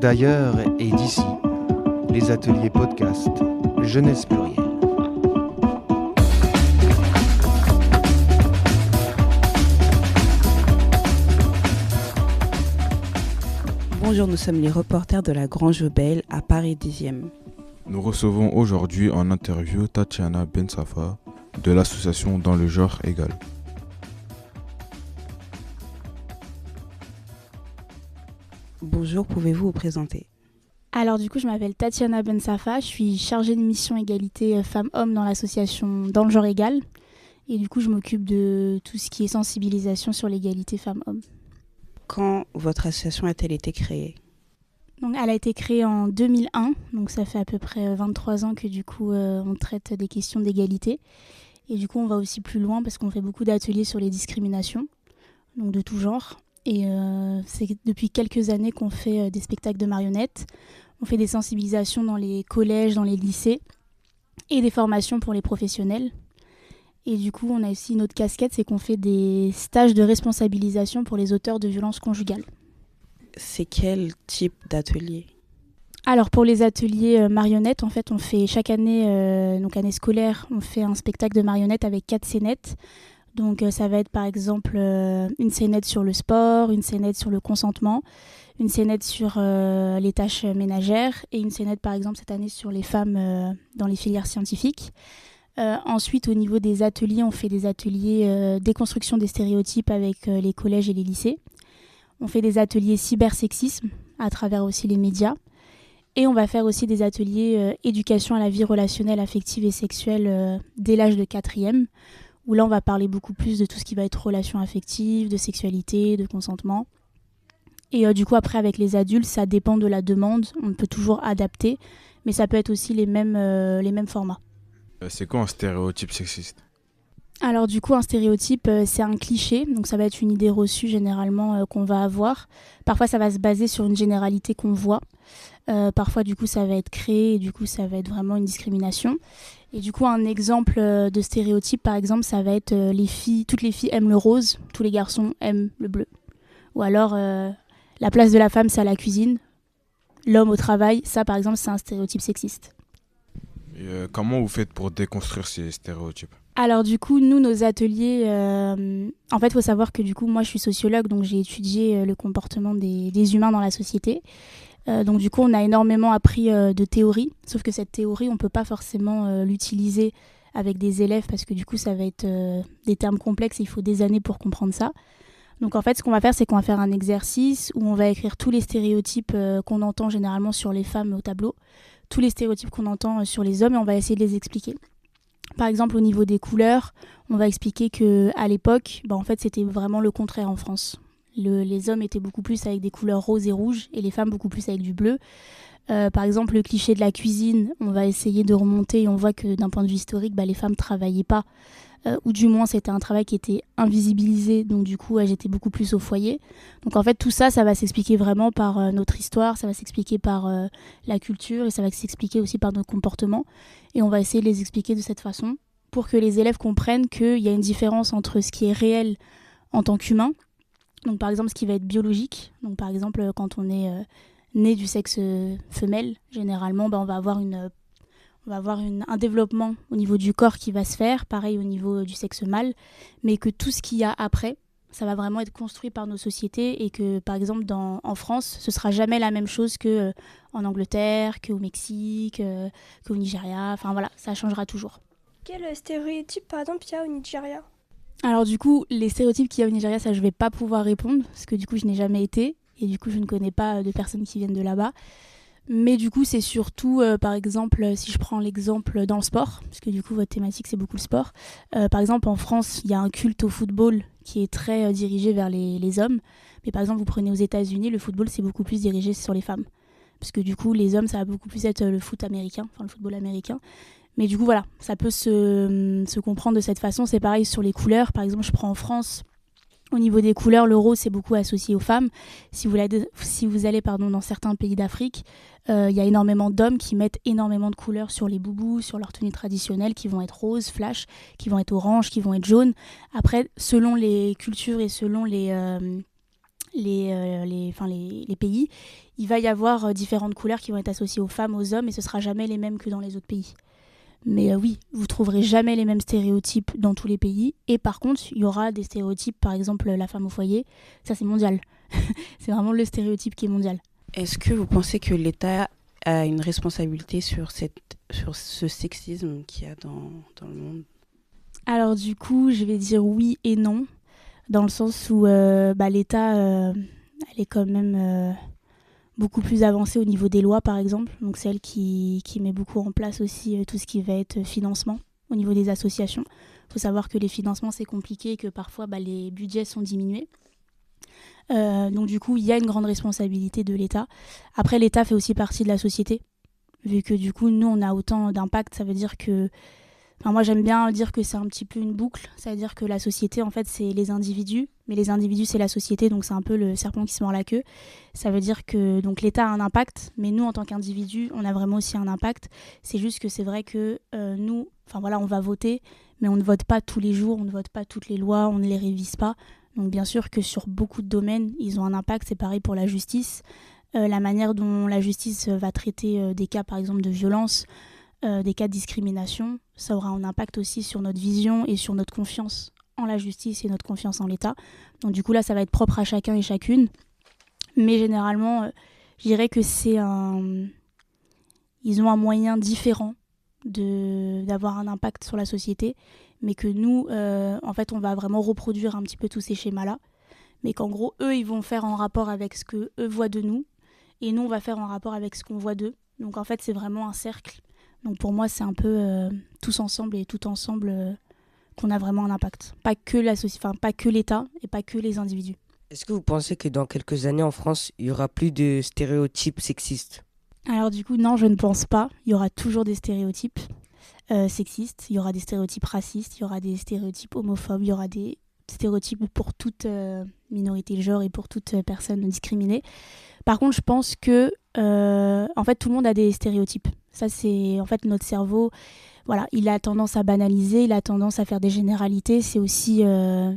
d'ailleurs et d'ici. Les ateliers podcast Jeunesse plurielle. Bonjour, nous sommes les reporters de la Grange Belle à Paris 10e. Nous recevons aujourd'hui en interview Tatiana Bensafa de l'association Dans le genre égal. Bonjour, pouvez-vous vous présenter ? Alors du coup, je m'appelle Tatiana Bensafa, je suis chargée de mission égalité femmes-hommes dans l'association Dans le genre égal. Et du coup, je m'occupe de tout ce qui est sensibilisation sur l'égalité femmes-hommes. Quand votre association a-t-elle été créée ? Donc, elle a été créée en 2001, donc ça fait à peu près 23 ans que du coup, on traite des questions d'égalité. Et du coup, on va aussi plus loin parce qu'on fait beaucoup d'ateliers sur les discriminations, donc de tout genre. Et c'est depuis quelques années qu'on fait des spectacles de marionnettes. On fait des sensibilisations dans les collèges, dans les lycées et des formations pour les professionnels. Et du coup, on a aussi une autre casquette, c'est qu'on fait des stages de responsabilisation pour les auteurs de violences conjugales. C'est quel type d'atelier ? Alors pour les ateliers marionnettes, en fait, on fait chaque année, donc année scolaire, on fait un spectacle de marionnettes avec 4 scénettes. Donc ça va être par exemple une scénette sur le sport, une scénette sur le consentement, une scénette sur les tâches ménagères et une scénette par exemple cette année sur les femmes dans les filières scientifiques. Ensuite, au niveau des ateliers, on fait des ateliers déconstruction des stéréotypes avec les collèges et les lycées. On fait des ateliers cybersexisme à travers aussi les médias. Et on va faire aussi des ateliers éducation à la vie relationnelle, affective et sexuelle dès l'âge de 4e, où là, on va parler beaucoup plus de tout ce qui va être relations affectives, de sexualité, de consentement. Et du coup, après, avec les adultes, ça dépend de la demande. On peut toujours adapter, mais ça peut être aussi les mêmes formats. C'est quoi un stéréotype sexiste ? Alors du coup, un stéréotype, c'est un cliché, donc ça va être une idée reçue généralement qu'on va avoir. Parfois, ça va se baser sur une généralité qu'on voit. Parfois, du coup, ça va être créé et du coup, ça va être vraiment une discrimination. Et du coup, un exemple de stéréotype, par exemple, ça va être toutes les filles aiment le rose, tous les garçons aiment le bleu. Ou alors, la place de la femme, c'est à la cuisine, l'homme au travail, ça, par exemple, c'est un stéréotype sexiste. Et comment vous faites pour déconstruire ces stéréotypes ? Alors du coup, nous, nos ateliers, en fait, il faut savoir que du coup, moi, je suis sociologue, donc j'ai étudié le comportement des humains dans la société. Donc du coup, on a énormément appris de théorie, sauf que cette théorie, on ne peut pas forcément l'utiliser avec des élèves parce que du coup, ça va être des termes complexes et il faut des années pour comprendre ça. Donc en fait, ce qu'on va faire, c'est qu'on va faire un exercice où on va écrire tous les stéréotypes qu'on entend généralement sur les femmes au tableau, tous les stéréotypes qu'on entend sur les hommes et on va essayer de les expliquer. Par exemple, au niveau des couleurs, on va expliquer qu'à l'époque, en fait, c'était vraiment le contraire en France. Les hommes étaient beaucoup plus avec des couleurs roses et rouges et les femmes beaucoup plus avec du bleu. Par exemple, le cliché de la cuisine, on va essayer de remonter et on voit que d'un point de vue historique, les femmes ne travaillaient pas. Ou du moins, c'était un travail qui était invisibilisé, donc du coup, elles étaient beaucoup plus au foyer. Donc en fait, tout ça, ça va s'expliquer vraiment par notre histoire, ça va s'expliquer par la culture et ça va s'expliquer aussi par notre comportement. Et on va essayer de les expliquer de cette façon pour que les élèves comprennent qu'il y a une différence entre ce qui est réel en tant qu'humain, donc par exemple ce qui va être biologique, donc par exemple quand on est né du sexe femelle, généralement on va avoir un développement au niveau du corps qui va se faire, pareil au niveau du sexe mâle, mais que tout ce qu'il y a après, ça va vraiment être construit par nos sociétés et que, par exemple, en France, ce sera jamais la même chose qu'en Angleterre, qu'au Mexique, qu'au Nigeria. Enfin voilà, ça changera toujours. Quel stéréotype, par exemple, il y a au Nigeria ? Alors du coup, les stéréotypes qu'il y a au Nigeria, ça je vais pas pouvoir répondre parce que du coup, je n'ai jamais été et du coup, je ne connais pas de personnes qui viennent de là-bas. Mais du coup, c'est surtout, par exemple, si je prends l'exemple dans le sport, parce que du coup, votre thématique, c'est beaucoup le sport. Par exemple, en France, il y a un culte au football qui est très dirigé vers les hommes. Mais par exemple, vous prenez aux États-Unis, le football, c'est beaucoup plus dirigé sur les femmes. Parce que du coup, les hommes, ça va beaucoup plus être le foot américain, enfin le football américain. Mais du coup, voilà, ça peut se comprendre de cette façon. C'est pareil sur les couleurs. Par exemple, je prends en France... Au niveau des couleurs, le rose, c'est beaucoup associé aux femmes. Si vous allez dans certains pays d'Afrique, il y a énormément d'hommes qui mettent énormément de couleurs sur les boubous, sur leurs tenues traditionnelles, qui vont être roses, flash, qui vont être oranges, qui vont être jaunes. Après, selon les cultures et selon les les pays, il va y avoir différentes couleurs qui vont être associées aux femmes, aux hommes, et ce sera jamais les mêmes que dans les autres pays. Mais oui, vous trouverez jamais les mêmes stéréotypes dans tous les pays. Et par contre, il y aura des stéréotypes, par exemple la femme au foyer, ça c'est mondial. C'est vraiment le stéréotype qui est mondial. Est-ce que vous pensez que l'État a une responsabilité sur ce sexisme qu'il y a dans le monde ? Alors du coup, je vais dire oui et non, dans le sens où l'État, elle est quand même beaucoup plus avancée au niveau des lois, par exemple. Donc c'est elle qui met beaucoup en place aussi tout ce qui va être financement au niveau des associations. Il faut savoir que les financements, c'est compliqué et que parfois les budgets sont diminués. Donc du coup, il y a une grande responsabilité de l'État. Après, l'État fait aussi partie de la société, vu que du coup, nous, on a autant d'impact. Ça veut dire que... moi, j'aime bien dire que c'est un petit peu une boucle. Ça veut dire que la société, en fait, c'est les individus. Mais les individus, c'est la société. Donc, c'est un peu le serpent qui se mord la queue. Ça veut dire que donc, l'État a un impact. Mais nous, en tant qu'individus, on a vraiment aussi un impact. C'est juste que c'est vrai que nous, on va voter. Mais on ne vote pas tous les jours. On ne vote pas toutes les lois. On ne les révise pas. Donc, bien sûr que sur beaucoup de domaines, ils ont un impact. C'est pareil pour la justice. La manière dont la justice va traiter des cas, par exemple, de violence, des cas de discrimination, ça aura un impact aussi sur notre vision et sur notre confiance en la justice et notre confiance en l'État. Donc du coup là, ça va être propre à chacun et chacune. Mais généralement, je dirais que ils ont un moyen différent d'avoir un impact sur la société, mais que nous, en fait, on va vraiment reproduire un petit peu tous ces schémas-là. Mais qu'en gros, eux, ils vont faire en rapport avec ce qu'eux voient de nous, et nous, on va faire en rapport avec ce qu'on voit d'eux. Donc en fait, c'est vraiment un cercle. Donc pour moi, c'est un peu tous ensemble et tout ensemble qu'on a vraiment un impact. Pas que pas que l'État et pas que les individus. Est-ce que vous pensez que dans quelques années en France, il y aura plus de stéréotypes sexistes ? Alors du coup, non, je ne pense pas. Il y aura toujours des stéréotypes sexistes, il y aura des stéréotypes racistes, il y aura des stéréotypes homophobes, il y aura des stéréotypes pour toute minorité de genre et pour toute personne discriminée. Par contre, je pense que en fait, tout le monde a des stéréotypes. Ça, c'est en fait notre cerveau. Voilà, il a tendance à banaliser, il a tendance à faire des généralités. C'est aussi un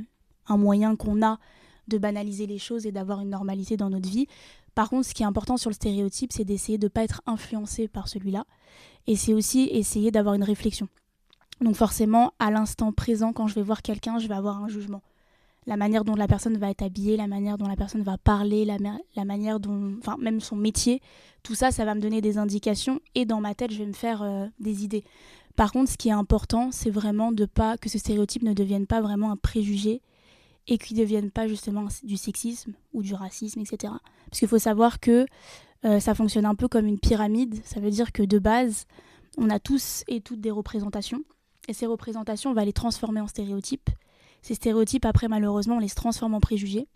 moyen qu'on a de banaliser les choses et d'avoir une normalité dans notre vie. Par contre, ce qui est important sur le stéréotype, c'est d'essayer de ne pas être influencé par celui-là. Et c'est aussi essayer d'avoir une réflexion. Donc forcément, à l'instant présent, quand je vais voir quelqu'un, je vais avoir un jugement. La manière dont la personne va être habillée, la manière dont la personne va parler, la manière dont... Enfin, même son métier, tout ça, ça va me donner des indications. Et dans ma tête, je vais me faire des idées. Par contre, ce qui est important, c'est vraiment que ce stéréotype ne devienne pas vraiment un préjugé et qu'il ne devienne pas justement du sexisme ou du racisme, etc. Parce qu'il faut savoir que ça fonctionne un peu comme une pyramide. Ça veut dire que de base, on a tous et toutes des représentations. Et ces représentations, on va les transformer en stéréotypes. Ces stéréotypes, après, malheureusement, on les transforme en préjugés.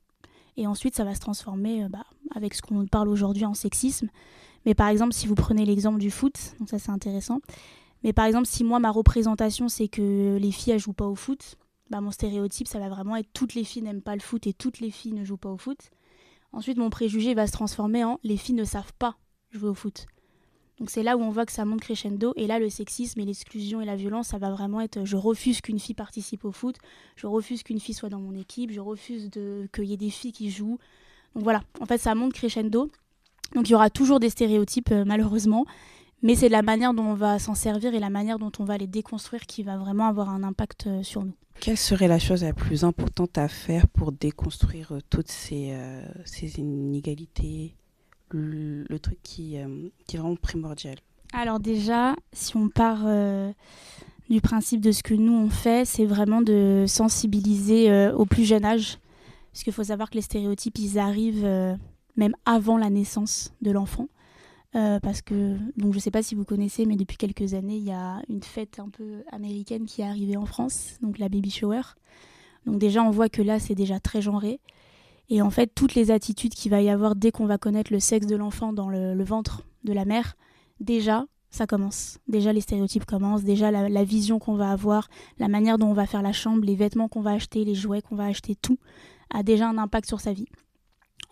Et ensuite, ça va se transformer avec ce qu'on parle aujourd'hui en sexisme. Mais par exemple, si vous prenez l'exemple du foot, donc ça c'est intéressant. Mais par exemple, si moi, ma représentation, c'est que les filles, elles jouent pas au foot, mon stéréotype, ça va vraiment être toutes les filles n'aiment pas le foot et toutes les filles ne jouent pas au foot. Ensuite, mon préjugé va se transformer en les filles ne savent pas jouer au foot. Donc c'est là où on voit que ça monte crescendo. Et là, le sexisme et l'exclusion et la violence, ça va vraiment être je refuse qu'une fille participe au foot, je refuse qu'une fille soit dans mon équipe, je refuse qu'il y ait des filles qui jouent. Donc voilà, en fait, ça monte crescendo. Donc il y aura toujours des stéréotypes, malheureusement. Mais c'est la manière dont on va s'en servir et la manière dont on va les déconstruire qui va vraiment avoir un impact sur nous. Quelle serait la chose la plus importante à faire pour déconstruire toutes ces inégalités, le truc qui est vraiment primordial? Alors déjà, si on part du principe de ce que nous on fait, c'est vraiment de sensibiliser au plus jeune âge. Parce qu'il faut savoir que les stéréotypes, ils arrivent même avant la naissance de l'enfant. Parce que, donc je ne sais pas si vous connaissez, mais depuis quelques années, il y a une fête un peu américaine qui est arrivée en France, donc la baby shower. Donc déjà, on voit que là, c'est déjà très genré. Et en fait, toutes les attitudes qu'il va y avoir dès qu'on va connaître le sexe de l'enfant dans le ventre de la mère, déjà, ça commence. Déjà, les stéréotypes commencent. Déjà, la vision qu'on va avoir, la manière dont on va faire la chambre, les vêtements qu'on va acheter, les jouets qu'on va acheter, tout a déjà un impact sur sa vie.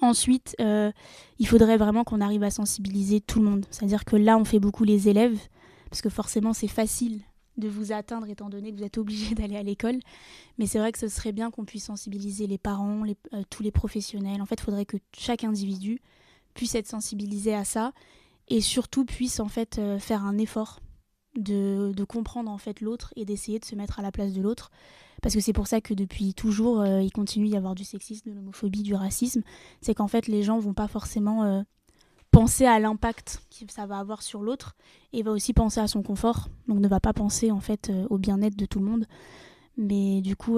Ensuite, il faudrait vraiment qu'on arrive à sensibiliser tout le monde. C'est-à-dire que là, on fait beaucoup les élèves, parce que forcément, c'est facile de vous atteindre étant donné que vous êtes obligé d'aller à l'école. Mais c'est vrai que ce serait bien qu'on puisse sensibiliser les parents, tous les professionnels. En fait, il faudrait que chaque individu puisse être sensibilisé à ça et surtout puisse en fait faire un effort de comprendre en fait l'autre et d'essayer de se mettre à la place de l'autre. Parce que c'est pour ça que depuis toujours, il continue d'y avoir du sexisme, de l'homophobie, du racisme. C'est qu'en fait, les gens vont pas forcément penser à l'impact que ça va avoir sur l'autre et va aussi penser à son confort. Donc ne va pas penser en fait au bien-être de tout le monde. Mais du coup,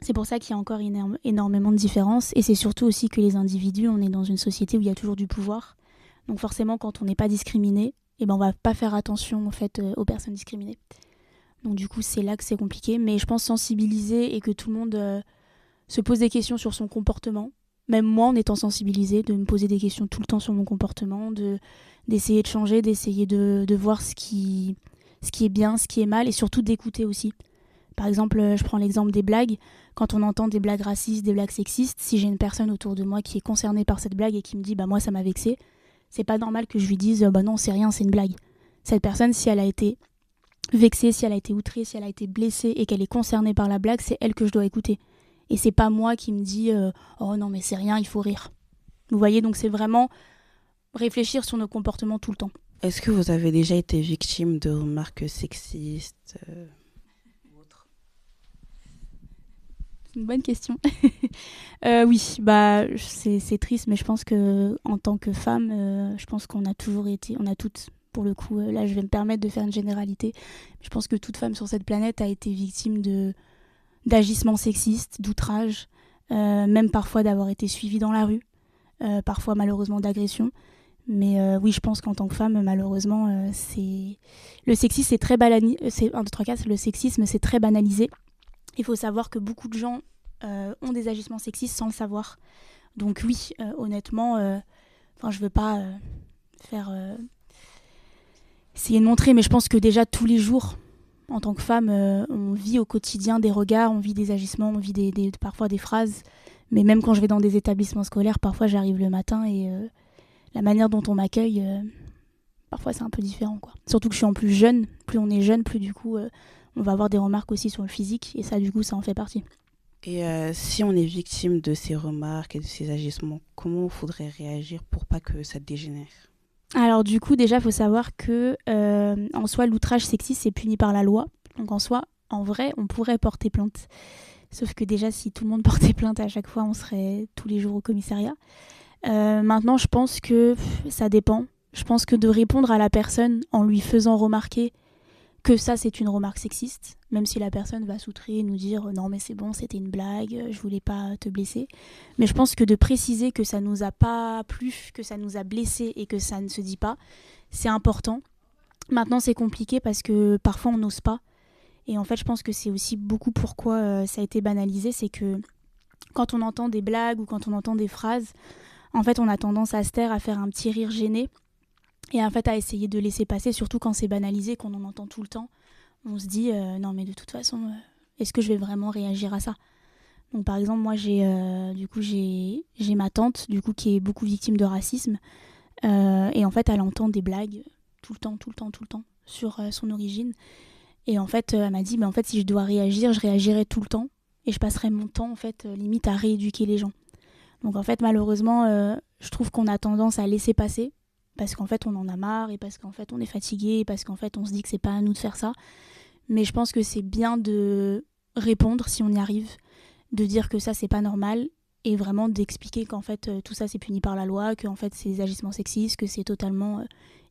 c'est pour ça qu'il y a encore énormément de différences. Et c'est surtout aussi que les individus, on est dans une société où il y a toujours du pouvoir. Donc forcément, quand on n'est pas discriminé, eh ben, on va pas faire attention en fait aux personnes discriminées. Donc du coup, c'est là que c'est compliqué. Mais je pense sensibiliser et que tout le monde se pose des questions sur son comportement. Même moi, en étant sensibilisée, de me poser des questions tout le temps sur mon comportement, d'essayer de changer, d'essayer de voir ce qui est bien, ce qui est mal, et surtout d'écouter aussi. Par exemple, je prends l'exemple des blagues. Quand on entend des blagues racistes, des blagues sexistes, si j'ai une personne autour de moi qui est concernée par cette blague et qui me dit « bah moi, ça m'a vexée », c'est pas normal que je lui dise « bah non, c'est rien, c'est une blague ». Cette personne, si elle a été vexée, si elle a été outrée, si elle a été blessée et qu'elle est concernée par la blague, c'est elle que je dois écouter. Et c'est pas moi qui me dis oh non mais c'est rien, il faut rire. Vous voyez, donc c'est vraiment réfléchir sur nos comportements tout le temps. Est-ce que vous avez déjà été victime de remarques sexistes ou autres ? C'est une bonne question. Oui, bah c'est triste, mais je pense que en tant que femme, je pense qu'on a toujours été, on a toutes. Pour le coup, là je vais me permettre de faire une généralité. Je pense que toute femme sur cette planète a été victime d'agissements sexistes, d'outrages, même parfois d'avoir été suivie dans la rue, parfois malheureusement d'agressions. Mais oui, je pense qu'en tant que femme, malheureusement, le sexisme c'est très le sexisme c'est très banalisé. Il faut savoir que beaucoup de gens ont des agissements sexistes sans le savoir. Donc oui, honnêtement, je veux pas essayer de montrer, mais je pense que déjà tous les jours, en tant que femme, on vit au quotidien des regards, on vit des agissements, on vit parfois des phrases. Mais même quand je vais dans des établissements scolaires, parfois j'arrive le matin et la manière dont on m'accueille, parfois c'est un peu différent, quoi. Surtout que je suis en plus jeune. Plus on est jeune, plus du coup, on va avoir des remarques aussi sur le physique. Et ça, du coup, ça en fait partie. Et si on est victime de ces remarques et de ces agissements, comment il faudrait réagir pour pas que ça dégénère ? Alors du coup, déjà, il faut savoir que en soi, l'outrage sexiste, c'est puni par la loi. Donc en vrai, on pourrait porter plainte. Sauf que déjà, si tout le monde portait plainte à chaque fois, on serait tous les jours au commissariat. Maintenant, je pense que ça dépend. Je pense que de répondre à la personne en lui faisant remarquer que ça, c'est une remarque sexiste, même si la personne va s'outrer et nous dire « non, mais c'est bon, c'était une blague, je voulais pas te blesser ». Mais je pense que de préciser que ça nous a pas plu, que ça nous a blessé et que ça ne se dit pas, c'est important. Maintenant, c'est compliqué parce que parfois, on n'ose pas. Et en fait, je pense que c'est aussi beaucoup pourquoi ça a été banalisé, c'est que quand on entend des blagues ou quand on entend des phrases, en fait, on a tendance à se taire, à faire un petit rire gêné et en fait à essayer de laisser passer, surtout quand c'est banalisé, qu'on en entend tout le temps. On se dit non mais de toute façon, est-ce que je vais vraiment réagir à ça ? Donc par exemple, moi j'ai ma tante du coup qui est beaucoup victime de racisme et en fait elle entend des blagues tout le temps sur son origine. Et en fait, elle m'a dit, en fait, si je dois réagir, je réagirai tout le temps. Et je passerai mon temps, en fait, limite à rééduquer les gens. Donc, en fait, malheureusement, je trouve qu'on a tendance à laisser passer. Parce qu'en fait, on en a marre. Et parce qu'en fait, on est fatigué. Et parce qu'en fait, on se dit que c'est pas à nous de faire ça. Mais je pense que c'est bien de répondre, si on y arrive. De dire que ça, c'est pas normal. Et vraiment d'expliquer qu'en fait, tout ça, c'est puni par la loi. Qu'en fait, c'est des agissements sexistes. Que c'est totalement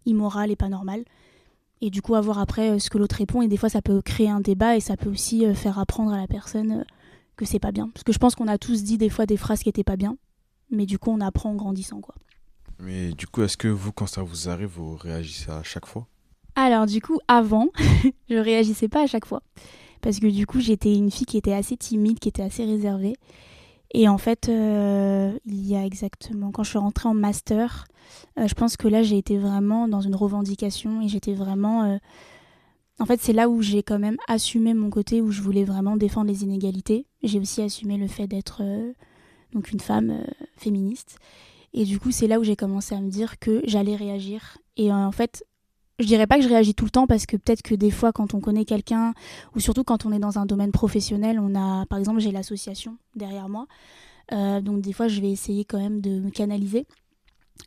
immoral et pas normal. Et du coup, avoir après ce que l'autre répond. Et des fois, ça peut créer un débat et ça peut aussi faire apprendre à la personne que c'est pas bien. Parce que je pense qu'on a tous dit des fois des phrases qui étaient pas bien. Mais du coup, on apprend en grandissant, quoi. Mais du coup, est-ce que vous, quand ça vous arrive, vous réagissez à chaque fois ? Alors du coup, avant, je réagissais pas à chaque fois. Parce que du coup, j'étais une fille qui était assez timide, qui était assez réservée. Et en fait, il y a exactement... Quand je suis rentrée en master, je pense que là, j'ai été vraiment dans une revendication et j'étais vraiment... En fait, c'est là où j'ai quand même assumé mon côté, où je voulais vraiment défendre les inégalités. J'ai aussi assumé le fait d'être donc une femme féministe. Et du coup, c'est là où j'ai commencé à me dire que j'allais réagir. Et en fait, Je dirais pas que je réagis tout le temps parce que peut-être que des fois quand on connaît quelqu'un ou surtout quand on est dans un domaine professionnel, par exemple j'ai l'association derrière moi, donc des fois je vais essayer quand même de me canaliser.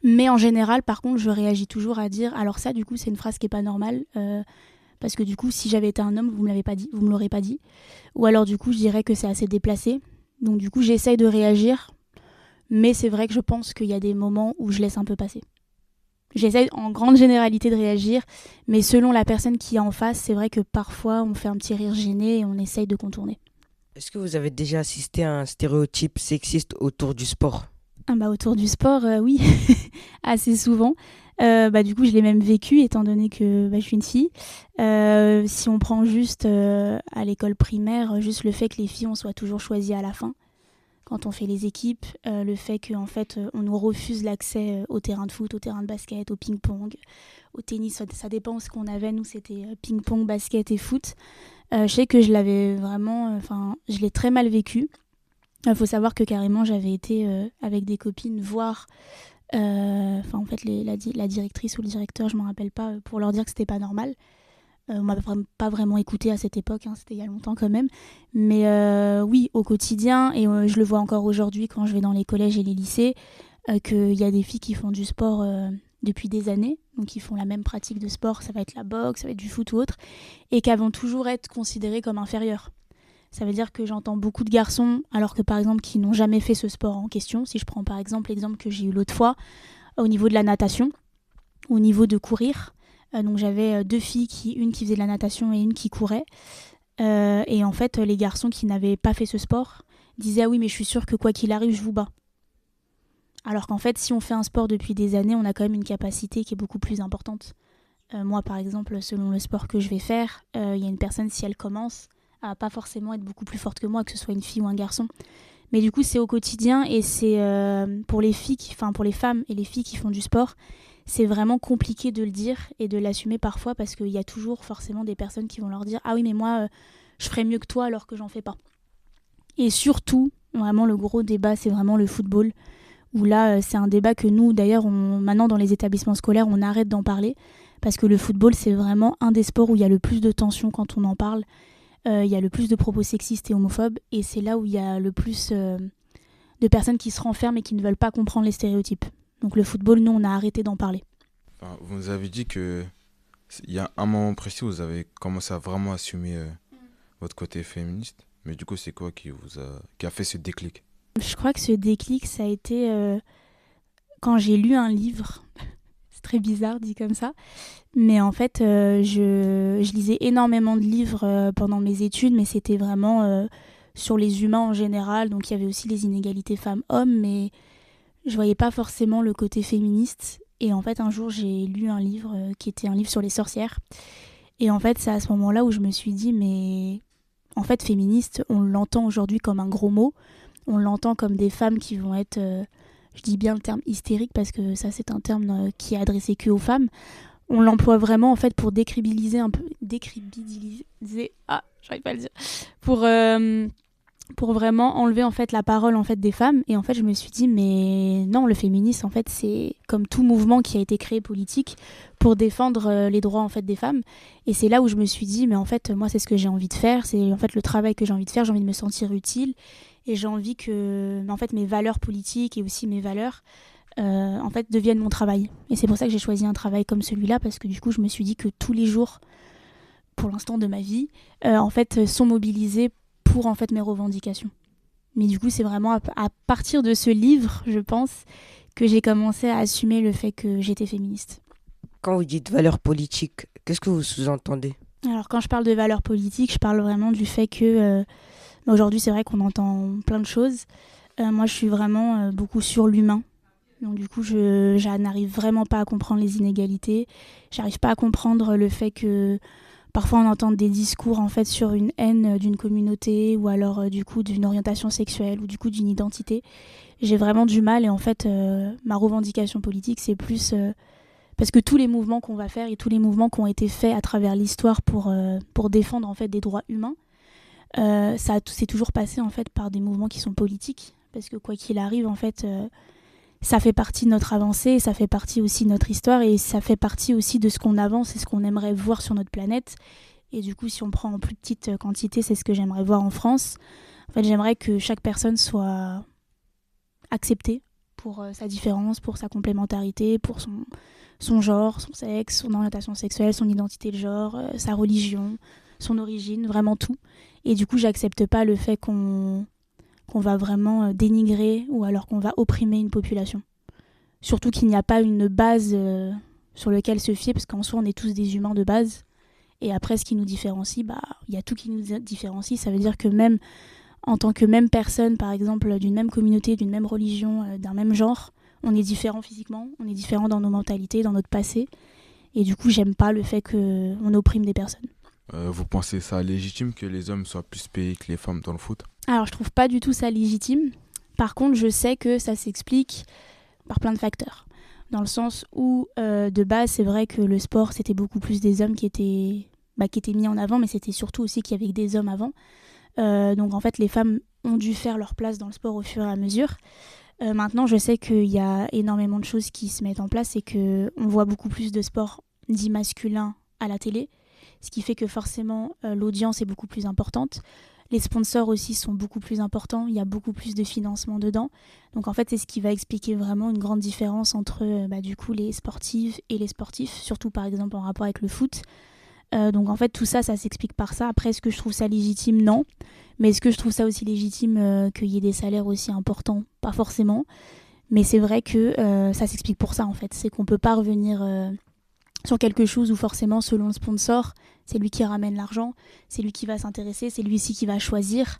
Mais en général par contre je réagis toujours à dire alors ça du coup c'est une phrase qui est pas normale parce que du coup si j'avais été un homme vous me l'aurez pas dit, ou alors du coup je dirais que c'est assez déplacé, donc du coup j'essaye de réagir, mais c'est vrai que je pense qu'il y a des moments où je laisse un peu passer. J'essaie en grande généralité de réagir, mais selon la personne qui est en face, c'est vrai que parfois on fait un petit rire gêné et on essaye de contourner. Est-ce que vous avez déjà assisté à un stéréotype sexiste autour du sport? Autour du sport, oui, assez souvent. Du coup, je l'ai même vécu étant donné que je suis une fille. Si on prend juste à l'école primaire, juste le fait que les filles on soit toujours choisies à la fin. Quand on fait les équipes, le fait qu'en fait, on nous refuse l'accès au terrain de foot, au terrain de basket, au ping-pong, au tennis, ça dépend ce qu'on avait. Nous, c'était ping-pong, basket et foot. Je sais que je l'avais vraiment, je l'ai très mal vécu. Il faut savoir que carrément, j'avais été avec des copines voir, la directrice ou le directeur, je ne m'en rappelle pas, pour leur dire que c'était pas normal. On m'a pas vraiment écouté à cette époque, c'était il y a longtemps quand même. Mais oui, au quotidien, et je le vois encore aujourd'hui quand je vais dans les collèges et les lycées, qu'il y a des filles qui font du sport depuis des années, donc qui font la même pratique de sport, ça va être la boxe, ça va être du foot ou autre, et qui vont toujours être considérées comme inférieures. Ça veut dire que j'entends beaucoup de garçons, alors que par exemple, qui n'ont jamais fait ce sport en question. Si je prends par exemple l'exemple que j'ai eu l'autre fois, au niveau de la natation, au niveau de courir, donc j'avais 2 filles, une qui faisait de la natation et une qui courait. Et en fait, les garçons qui n'avaient pas fait ce sport disaient « Ah oui, mais je suis sûre que quoi qu'il arrive, je vous bats ». Alors qu'en fait, si on fait un sport depuis des années, on a quand même une capacité qui est beaucoup plus importante. Moi, par exemple, selon le sport que je vais faire, il y a une personne, si elle commence, elle va pas forcément être beaucoup plus forte que moi, que ce soit une fille ou un garçon. Mais du coup, c'est au quotidien et c'est pour les femmes et les filles qui font du sport, c'est vraiment compliqué de le dire et de l'assumer parfois parce qu'il y a toujours forcément des personnes qui vont leur dire « Ah oui, mais moi, je ferais mieux que toi alors que j'en fais pas ». Et surtout, vraiment, le gros débat, c'est vraiment le football, où là, c'est un débat que nous, d'ailleurs, maintenant, dans les établissements scolaires, on arrête d'en parler parce que le football, c'est vraiment un des sports où il y a le plus de tension quand on en parle. Il y a le plus de propos sexistes et homophobes et c'est là où il y a le plus de personnes qui se renferment et qui ne veulent pas comprendre les stéréotypes. Donc le football, nous, on a arrêté d'en parler. Vous nous avez dit qu'il y a un moment précis où vous avez commencé à vraiment assumer votre côté féministe. Mais du coup, c'est quoi qui a fait ce déclic? Je crois que ce déclic, ça a été quand j'ai lu un livre. C'est très bizarre dit comme ça. Mais en fait, je lisais énormément de livres pendant mes études, mais c'était vraiment sur les humains en général. Donc il y avait aussi les inégalités femmes-hommes, mais je voyais pas forcément le côté féministe. Et en fait, un jour, j'ai lu un livre qui était un livre sur les sorcières. Et en fait, c'est à ce moment-là où je me suis dit, mais en fait, féministe, on l'entend aujourd'hui comme un gros mot. On l'entend comme des femmes qui vont être, je dis bien le terme hystérique parce que ça, c'est un terme qui est adressé que aux femmes. On l'emploie vraiment en fait pour décrédibiliser un peu, j'arrive pas à le dire, pour vraiment enlever en fait la parole en fait des femmes. Et en fait je me suis dit mais non, le féminisme en fait c'est comme tout mouvement qui a été créé politique pour défendre les droits en fait des femmes. Et c'est là où je me suis dit mais en fait moi c'est ce que j'ai envie de faire, c'est en fait le travail que j'ai envie de faire, j'ai envie de me sentir utile et j'ai envie que en fait mes valeurs politiques et aussi mes valeurs en fait deviennent mon travail. Et c'est pour ça que j'ai choisi un travail comme celui-là parce que du coup je me suis dit que tous les jours pour l'instant de ma vie en fait sont mobilisés pour en fait mes revendications. Mais du coup c'est vraiment à partir de ce livre je pense que j'ai commencé à assumer le fait que j'étais féministe. Quand vous dites valeurs politiques, qu'est-ce que vous sous-entendez? Alors quand je parle de valeurs politiques, je parle vraiment du fait que aujourd'hui c'est vrai qu'on entend plein de choses. Moi je suis vraiment beaucoup sur l'humain. Donc du coup, je n'arrive vraiment pas à comprendre les inégalités. J'arrive pas à comprendre le fait que parfois on entend des discours en fait sur une haine d'une communauté ou alors du coup d'une orientation sexuelle ou du coup d'une identité. J'ai vraiment du mal et en fait ma revendication politique c'est plus parce que tous les mouvements qu'on va faire et tous les mouvements qui ont été faits à travers l'histoire pour défendre en fait des droits humains, c'est toujours passé en fait par des mouvements qui sont politiques parce que quoi qu'il arrive en fait ça fait partie de notre avancée, ça fait partie aussi de notre histoire et ça fait partie aussi de ce qu'on avance et ce qu'on aimerait voir sur notre planète. Et du coup, si on prend en plus petite quantité, c'est ce que j'aimerais voir en France. En fait, j'aimerais que chaque personne soit acceptée pour sa différence, pour sa complémentarité, pour son genre, son sexe, son orientation sexuelle, son identité de genre, sa religion, son origine, vraiment tout. Et du coup, j'accepte pas le fait qu'on va vraiment dénigrer ou alors qu'on va opprimer une population. Surtout qu'il n'y a pas une base sur laquelle se fier, parce qu'en soi, on est tous des humains de base. Et après, ce qui nous différencie, il y a tout qui nous différencie. Ça veut dire que même en tant que même personne, par exemple, d'une même communauté, d'une même religion, d'un même genre, on est différent physiquement, on est différent dans nos mentalités, dans notre passé. Et du coup, j'aime pas le fait qu'on opprime des personnes. Vous pensez ça légitime que les hommes soient plus payés que les femmes dans le foot? Alors, je trouve pas du tout ça légitime. Par contre, je sais que ça s'explique par plein de facteurs. Dans le sens où, de base, c'est vrai que le sport, c'était beaucoup plus des hommes qui étaient mis en avant, mais c'était surtout aussi qu'il y avait des hommes avant. Donc, en fait, les femmes ont dû faire leur place dans le sport au fur et à mesure. Maintenant, je sais qu'il y a énormément de choses qui se mettent en place et qu'on voit beaucoup plus de sports dits masculins à la télé, ce qui fait que forcément, l'audience est beaucoup plus importante. Les sponsors aussi sont beaucoup plus importants, il y a beaucoup plus de financement dedans. Donc en fait, c'est ce qui va expliquer vraiment une grande différence entre du coup, les sportives et les sportifs, surtout par exemple en rapport avec le foot. Donc en fait, tout ça, ça s'explique par ça. Après, est-ce que je trouve ça légitime? Non. Mais est-ce que je trouve ça aussi légitime qu'il y ait des salaires aussi importants? Pas forcément. Mais c'est vrai que ça s'explique pour ça en fait. C'est qu'on ne peut pas revenir sur quelque chose où forcément, selon le sponsor, c'est lui qui ramène l'argent, c'est lui qui va s'intéresser, c'est lui aussi qui va choisir.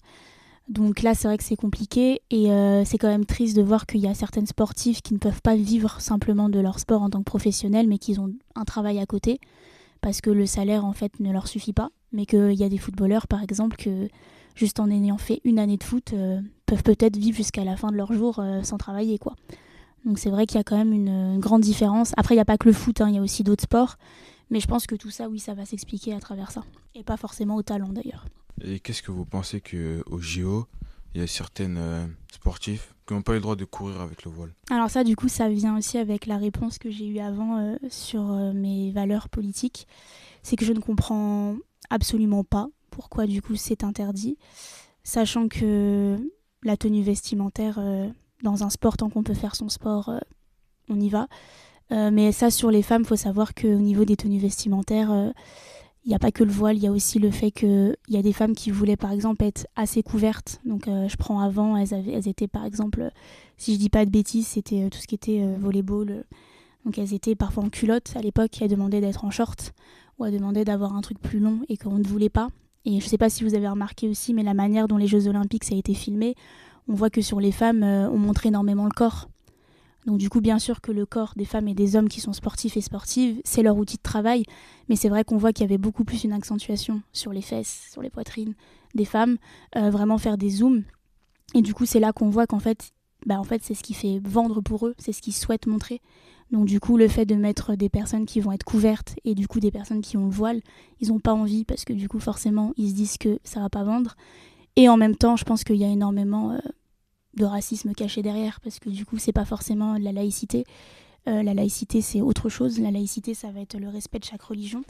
Donc là, c'est vrai que c'est compliqué et c'est quand même triste de voir qu'il y a certaines sportives qui ne peuvent pas vivre simplement de leur sport en tant que professionnels, mais qui ont un travail à côté parce que le salaire, en fait, ne leur suffit pas. Mais qu'il y a des footballeurs, par exemple, que juste en ayant fait une année de foot, peuvent peut-être vivre jusqu'à la fin de leur jour sans travailler, quoi. Donc c'est vrai qu'il y a quand même une grande différence. Après, il n'y a pas que le foot, il y a aussi d'autres sports. Mais je pense que tout ça, oui, ça va s'expliquer à travers ça. Et pas forcément au talent, d'ailleurs. Et qu'est-ce que vous pensez qu'au JO, il y a certaines sportifs qui n'ont pas eu le droit de courir avec le voile? Alors ça, du coup, ça vient aussi avec la réponse que j'ai eue avant sur mes valeurs politiques. C'est que je ne comprends absolument pas pourquoi, du coup, c'est interdit. Sachant que la tenue vestimentaire... dans un sport, tant qu'on peut faire son sport, on y va. Mais ça, sur les femmes, il faut savoir qu'au niveau des tenues vestimentaires, il n'y a pas que le voile, il y a aussi le fait qu'il y a des femmes qui voulaient, par exemple, être assez couvertes. Donc, je prends avant, elles étaient, par exemple, si je dis pas de bêtises, c'était tout ce qui était volleyball. Donc, elles étaient parfois en culotte à l'époque, elles demandaient d'être en short ou elles demandaient d'avoir un truc plus long et qu'on ne voulait pas. Et je ne sais pas si vous avez remarqué aussi, mais la manière dont les Jeux Olympiques, ça a été filmé, on voit que sur les femmes, on montre énormément le corps. Donc du coup, bien sûr que le corps des femmes et des hommes qui sont sportifs et sportives, c'est leur outil de travail. Mais c'est vrai qu'on voit qu'il y avait beaucoup plus une accentuation sur les fesses, sur les poitrines des femmes, vraiment faire des zooms. Et du coup, c'est là qu'on voit qu'en fait, c'est ce qui fait vendre pour eux, c'est ce qu'ils souhaitent montrer. Donc du coup, le fait de mettre des personnes qui vont être couvertes et du coup des personnes qui ont le voile, ils n'ont pas envie parce que du coup, forcément, ils se disent que ça va pas vendre. Et en même temps, je pense qu'il y a énormément de racisme caché derrière, parce que du coup, c'est pas forcément la laïcité. La laïcité, c'est autre chose. La laïcité, ça va être le respect de chaque religion.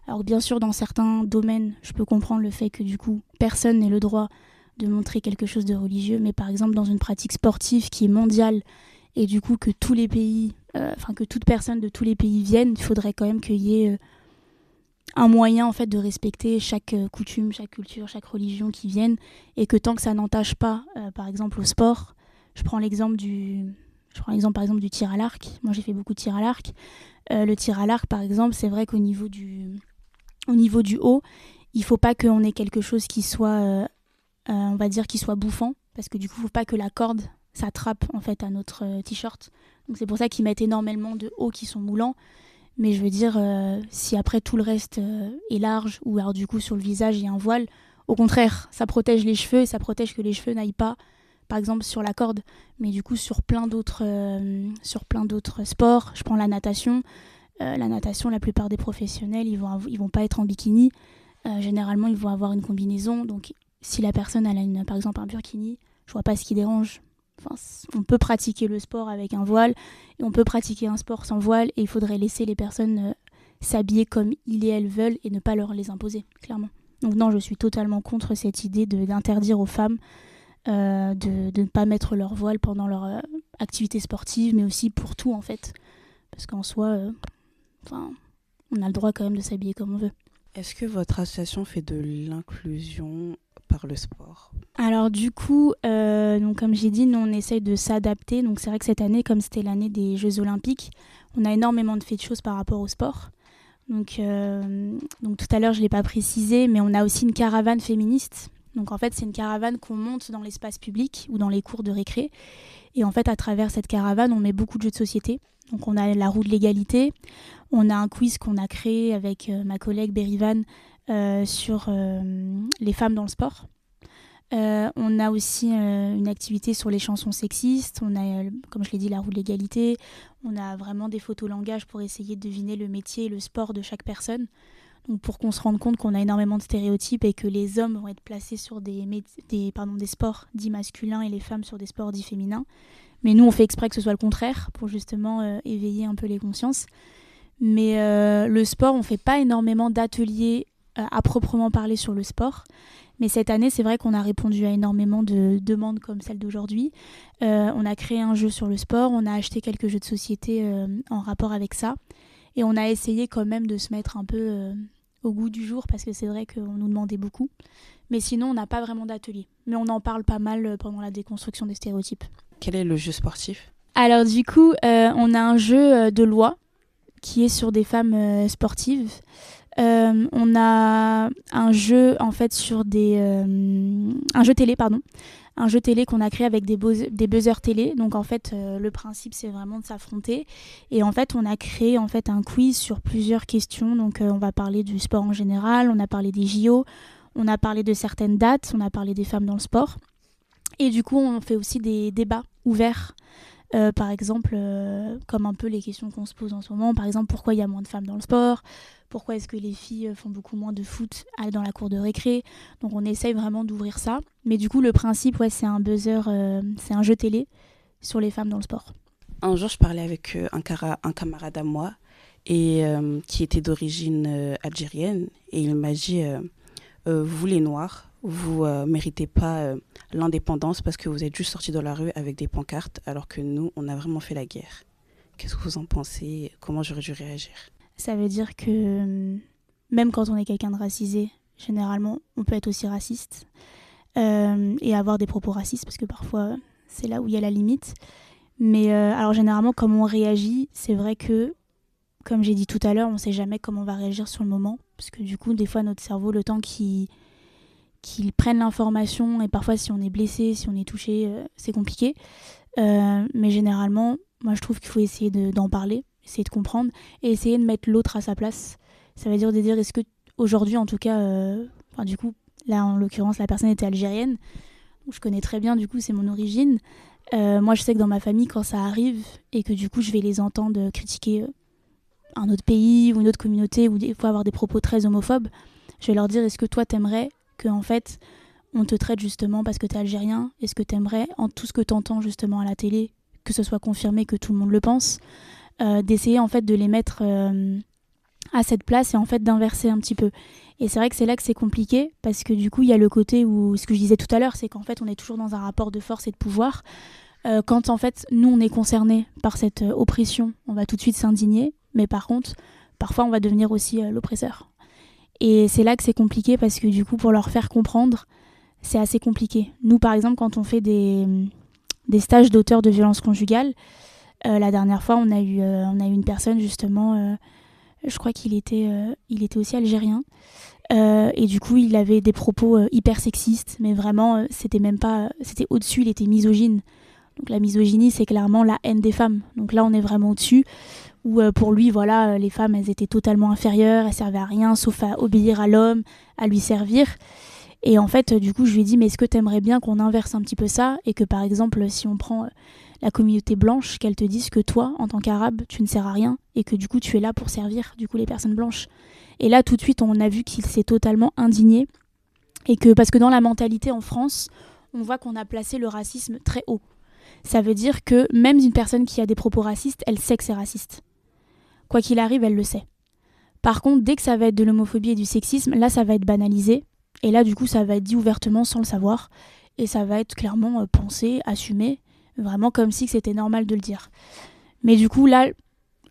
Alors bien sûr, dans certains domaines, je peux comprendre le fait que du coup, personne n'ait le droit de montrer quelque chose de religieux, mais par exemple, dans une pratique sportive qui est mondiale, et du coup, que tous les pays, que toute personne de tous les pays viennent, il faudrait quand même qu'il y ait... un moyen en fait de respecter chaque coutume, chaque culture, chaque religion qui viennent et que tant que ça n'entache pas par exemple au sport, je prends l'exemple par exemple du tir à l'arc. Moi j'ai fait beaucoup de tir à l'arc. Le tir à l'arc par exemple, c'est vrai qu'au niveau du haut, il faut pas qu'on ait quelque chose qui soit on va dire qui soit bouffant parce que du coup il faut pas que la corde s'attrape en fait à notre t-shirt. Donc c'est pour ça qu'ils mettent énormément de hauts qui sont moulants. Mais je veux dire, si après tout le reste est large, ou alors du coup sur le visage il y a un voile, au contraire, ça protège les cheveux et ça protège que les cheveux n'aillent pas, par exemple sur la corde. Mais du coup sur plein d'autres sports, je prends la natation. La plupart des professionnels, ils vont pas être en bikini. Généralement, ils vont avoir une combinaison. Donc si la personne elle a par exemple un burkini, je vois pas ce qui dérange. on peut pratiquer le sport avec un voile et on peut pratiquer un sport sans voile, et il faudrait laisser les personnes s'habiller comme ils et elles veulent et ne pas leur les imposer, clairement. Donc non, je suis totalement contre cette idée d'interdire aux femmes de ne pas mettre leur voile pendant leur activité sportive, mais aussi pour tout en fait. Parce qu'en soi, on a le droit quand même de s'habiller comme on veut. Est-ce que votre association fait de l'inclusion par le sport ? Alors du coup, donc comme j'ai dit, nous on essaye de s'adapter. Donc c'est vrai que cette année, comme c'était l'année des Jeux Olympiques, on a énormément de choses par rapport au sport. Donc tout à l'heure, je ne l'ai pas précisé, mais on a aussi une caravane féministe. Donc en fait, c'est une caravane qu'on monte dans l'espace public ou dans les cours de récré. Et en fait, à travers cette caravane, on met beaucoup de jeux de société. Donc on a la roue de l'égalité, on a un quiz qu'on a créé avec ma collègue Berivan sur les femmes dans le sport. On a aussi une activité sur les chansons sexistes, on a, comme je l'ai dit, la roue de l'égalité, on a vraiment des photolangages pour essayer de deviner le métier et le sport de chaque personne. Donc pour qu'on se rende compte qu'on a énormément de stéréotypes et que les hommes vont être placés sur des sports dits masculins et les femmes sur des sports dits féminins. Mais nous, on fait exprès que ce soit le contraire pour justement éveiller un peu les consciences. Mais le sport, on ne fait pas énormément d'ateliers à proprement parler sur le sport. Mais cette année, c'est vrai qu'on a répondu à énormément de demandes comme celle d'aujourd'hui. On a créé un jeu sur le sport, on a acheté quelques jeux de société en rapport avec ça. Et on a essayé quand même de se mettre un peu au goût du jour parce que c'est vrai qu'on nous demandait beaucoup. Mais sinon, on n'a pas vraiment d'atelier. Mais on en parle pas mal pendant la déconstruction des stéréotypes. Quel est le jeu sportif ? Alors du coup, on a un jeu de loi qui est sur des femmes sportives. On a un jeu en fait sur un jeu télé, un jeu télé qu'on a créé avec des buzzers télé. Donc en fait, le principe c'est vraiment de s'affronter. Et en fait, on a créé en fait un quiz sur plusieurs questions. Donc on va parler du sport en général, on a parlé des JO, on a parlé de certaines dates, on a parlé des femmes dans le sport. Et du coup, on fait aussi des débats ouverts. Par exemple, comme un peu les questions qu'on se pose en ce moment. Par exemple, pourquoi il y a moins de femmes dans le sport ? Pourquoi est-ce que les filles font beaucoup moins de foot dans la cour de récré ? Donc on essaye vraiment d'ouvrir ça. Mais du coup, le principe, c'est un buzzer, c'est un jeu télé sur les femmes dans le sport. Un jour, je parlais avec un camarade à moi et qui était d'origine algérienne. Et il m'a dit, vous les Noirs, vous méritez pas l'indépendance parce que vous êtes juste sortis dans la rue avec des pancartes alors que nous, on a vraiment fait la guerre. Qu'est-ce que vous en pensez ? Comment j'aurais dû réagir ? Ça veut dire que même quand on est quelqu'un de racisé, généralement, on peut être aussi raciste et avoir des propos racistes parce que parfois, c'est là où il y a la limite. Mais alors généralement, comme on réagit, c'est vrai que, comme j'ai dit tout à l'heure, on ne sait jamais comment on va réagir sur le moment parce que du coup, des fois, notre cerveau, le temps qu'il prenne l'information et parfois, si on est blessé, si on est touché, c'est compliqué. Mais généralement, moi, je trouve qu'il faut essayer d'en parler, essayer de comprendre et essayer de mettre l'autre à sa place. Ça veut dire de dire, est-ce que aujourd'hui, en tout cas, du coup, là, en l'occurrence, la personne était algérienne. Donc, je connais très bien, du coup, c'est mon origine. Moi, je sais que dans ma famille, quand ça arrive et que du coup, je vais les entendre critiquer un autre pays ou une autre communauté ou des fois avoir des propos très homophobes, je vais leur dire, est-ce que toi, t'aimerais qu'en fait, on te traite justement parce que t'es algérien ? Est-ce que t'aimerais, en tout ce que t'entends justement à la télé, que ce soit confirmé que tout le monde le pense, d'essayer en fait de les mettre à cette place et en fait d'inverser un petit peu. Et c'est vrai que c'est là que c'est compliqué parce que du coup il y a le côté où, ce que je disais tout à l'heure, c'est qu'en fait on est toujours dans un rapport de force et de pouvoir. Quand en fait nous on est concernés par cette oppression, on va tout de suite s'indigner, mais par contre parfois on va devenir aussi l'oppresseur. Et c'est là que c'est compliqué parce que du coup pour leur faire comprendre, c'est assez compliqué. Nous par exemple quand on fait des stages d'auteurs de violences conjugales, la dernière fois on a eu une personne justement, je crois qu'il était aussi algérien, et du coup il avait des propos hyper sexistes, mais vraiment c'était au-dessus, il était misogyne. Donc la misogynie c'est clairement la haine des femmes, donc là on est vraiment au-dessus, où pour lui voilà, les femmes elles étaient totalement inférieures, elles servaient à rien sauf à obéir à l'homme, à lui servir. Et en fait du coup je lui ai dit mais est-ce que t'aimerais bien qu'on inverse un petit peu ça et que par exemple si on prend la communauté blanche, qu'elle te dise que toi en tant qu'arabe tu ne sers à rien et que du coup tu es là pour servir du coup les personnes blanches. Et là tout de suite on a vu qu'il s'est totalement indigné et que parce que dans la mentalité en France on voit qu'on a placé le racisme très haut. Ça veut dire que même une personne qui a des propos racistes, elle sait que c'est raciste. Quoi qu'il arrive, elle le sait. Par contre, dès que ça va être de l'homophobie et du sexisme, là, ça va être banalisé. Et là, du coup, ça va être dit ouvertement sans le savoir. Et ça va être clairement pensé, assumé, vraiment comme si c'était normal de le dire. Mais du coup, là,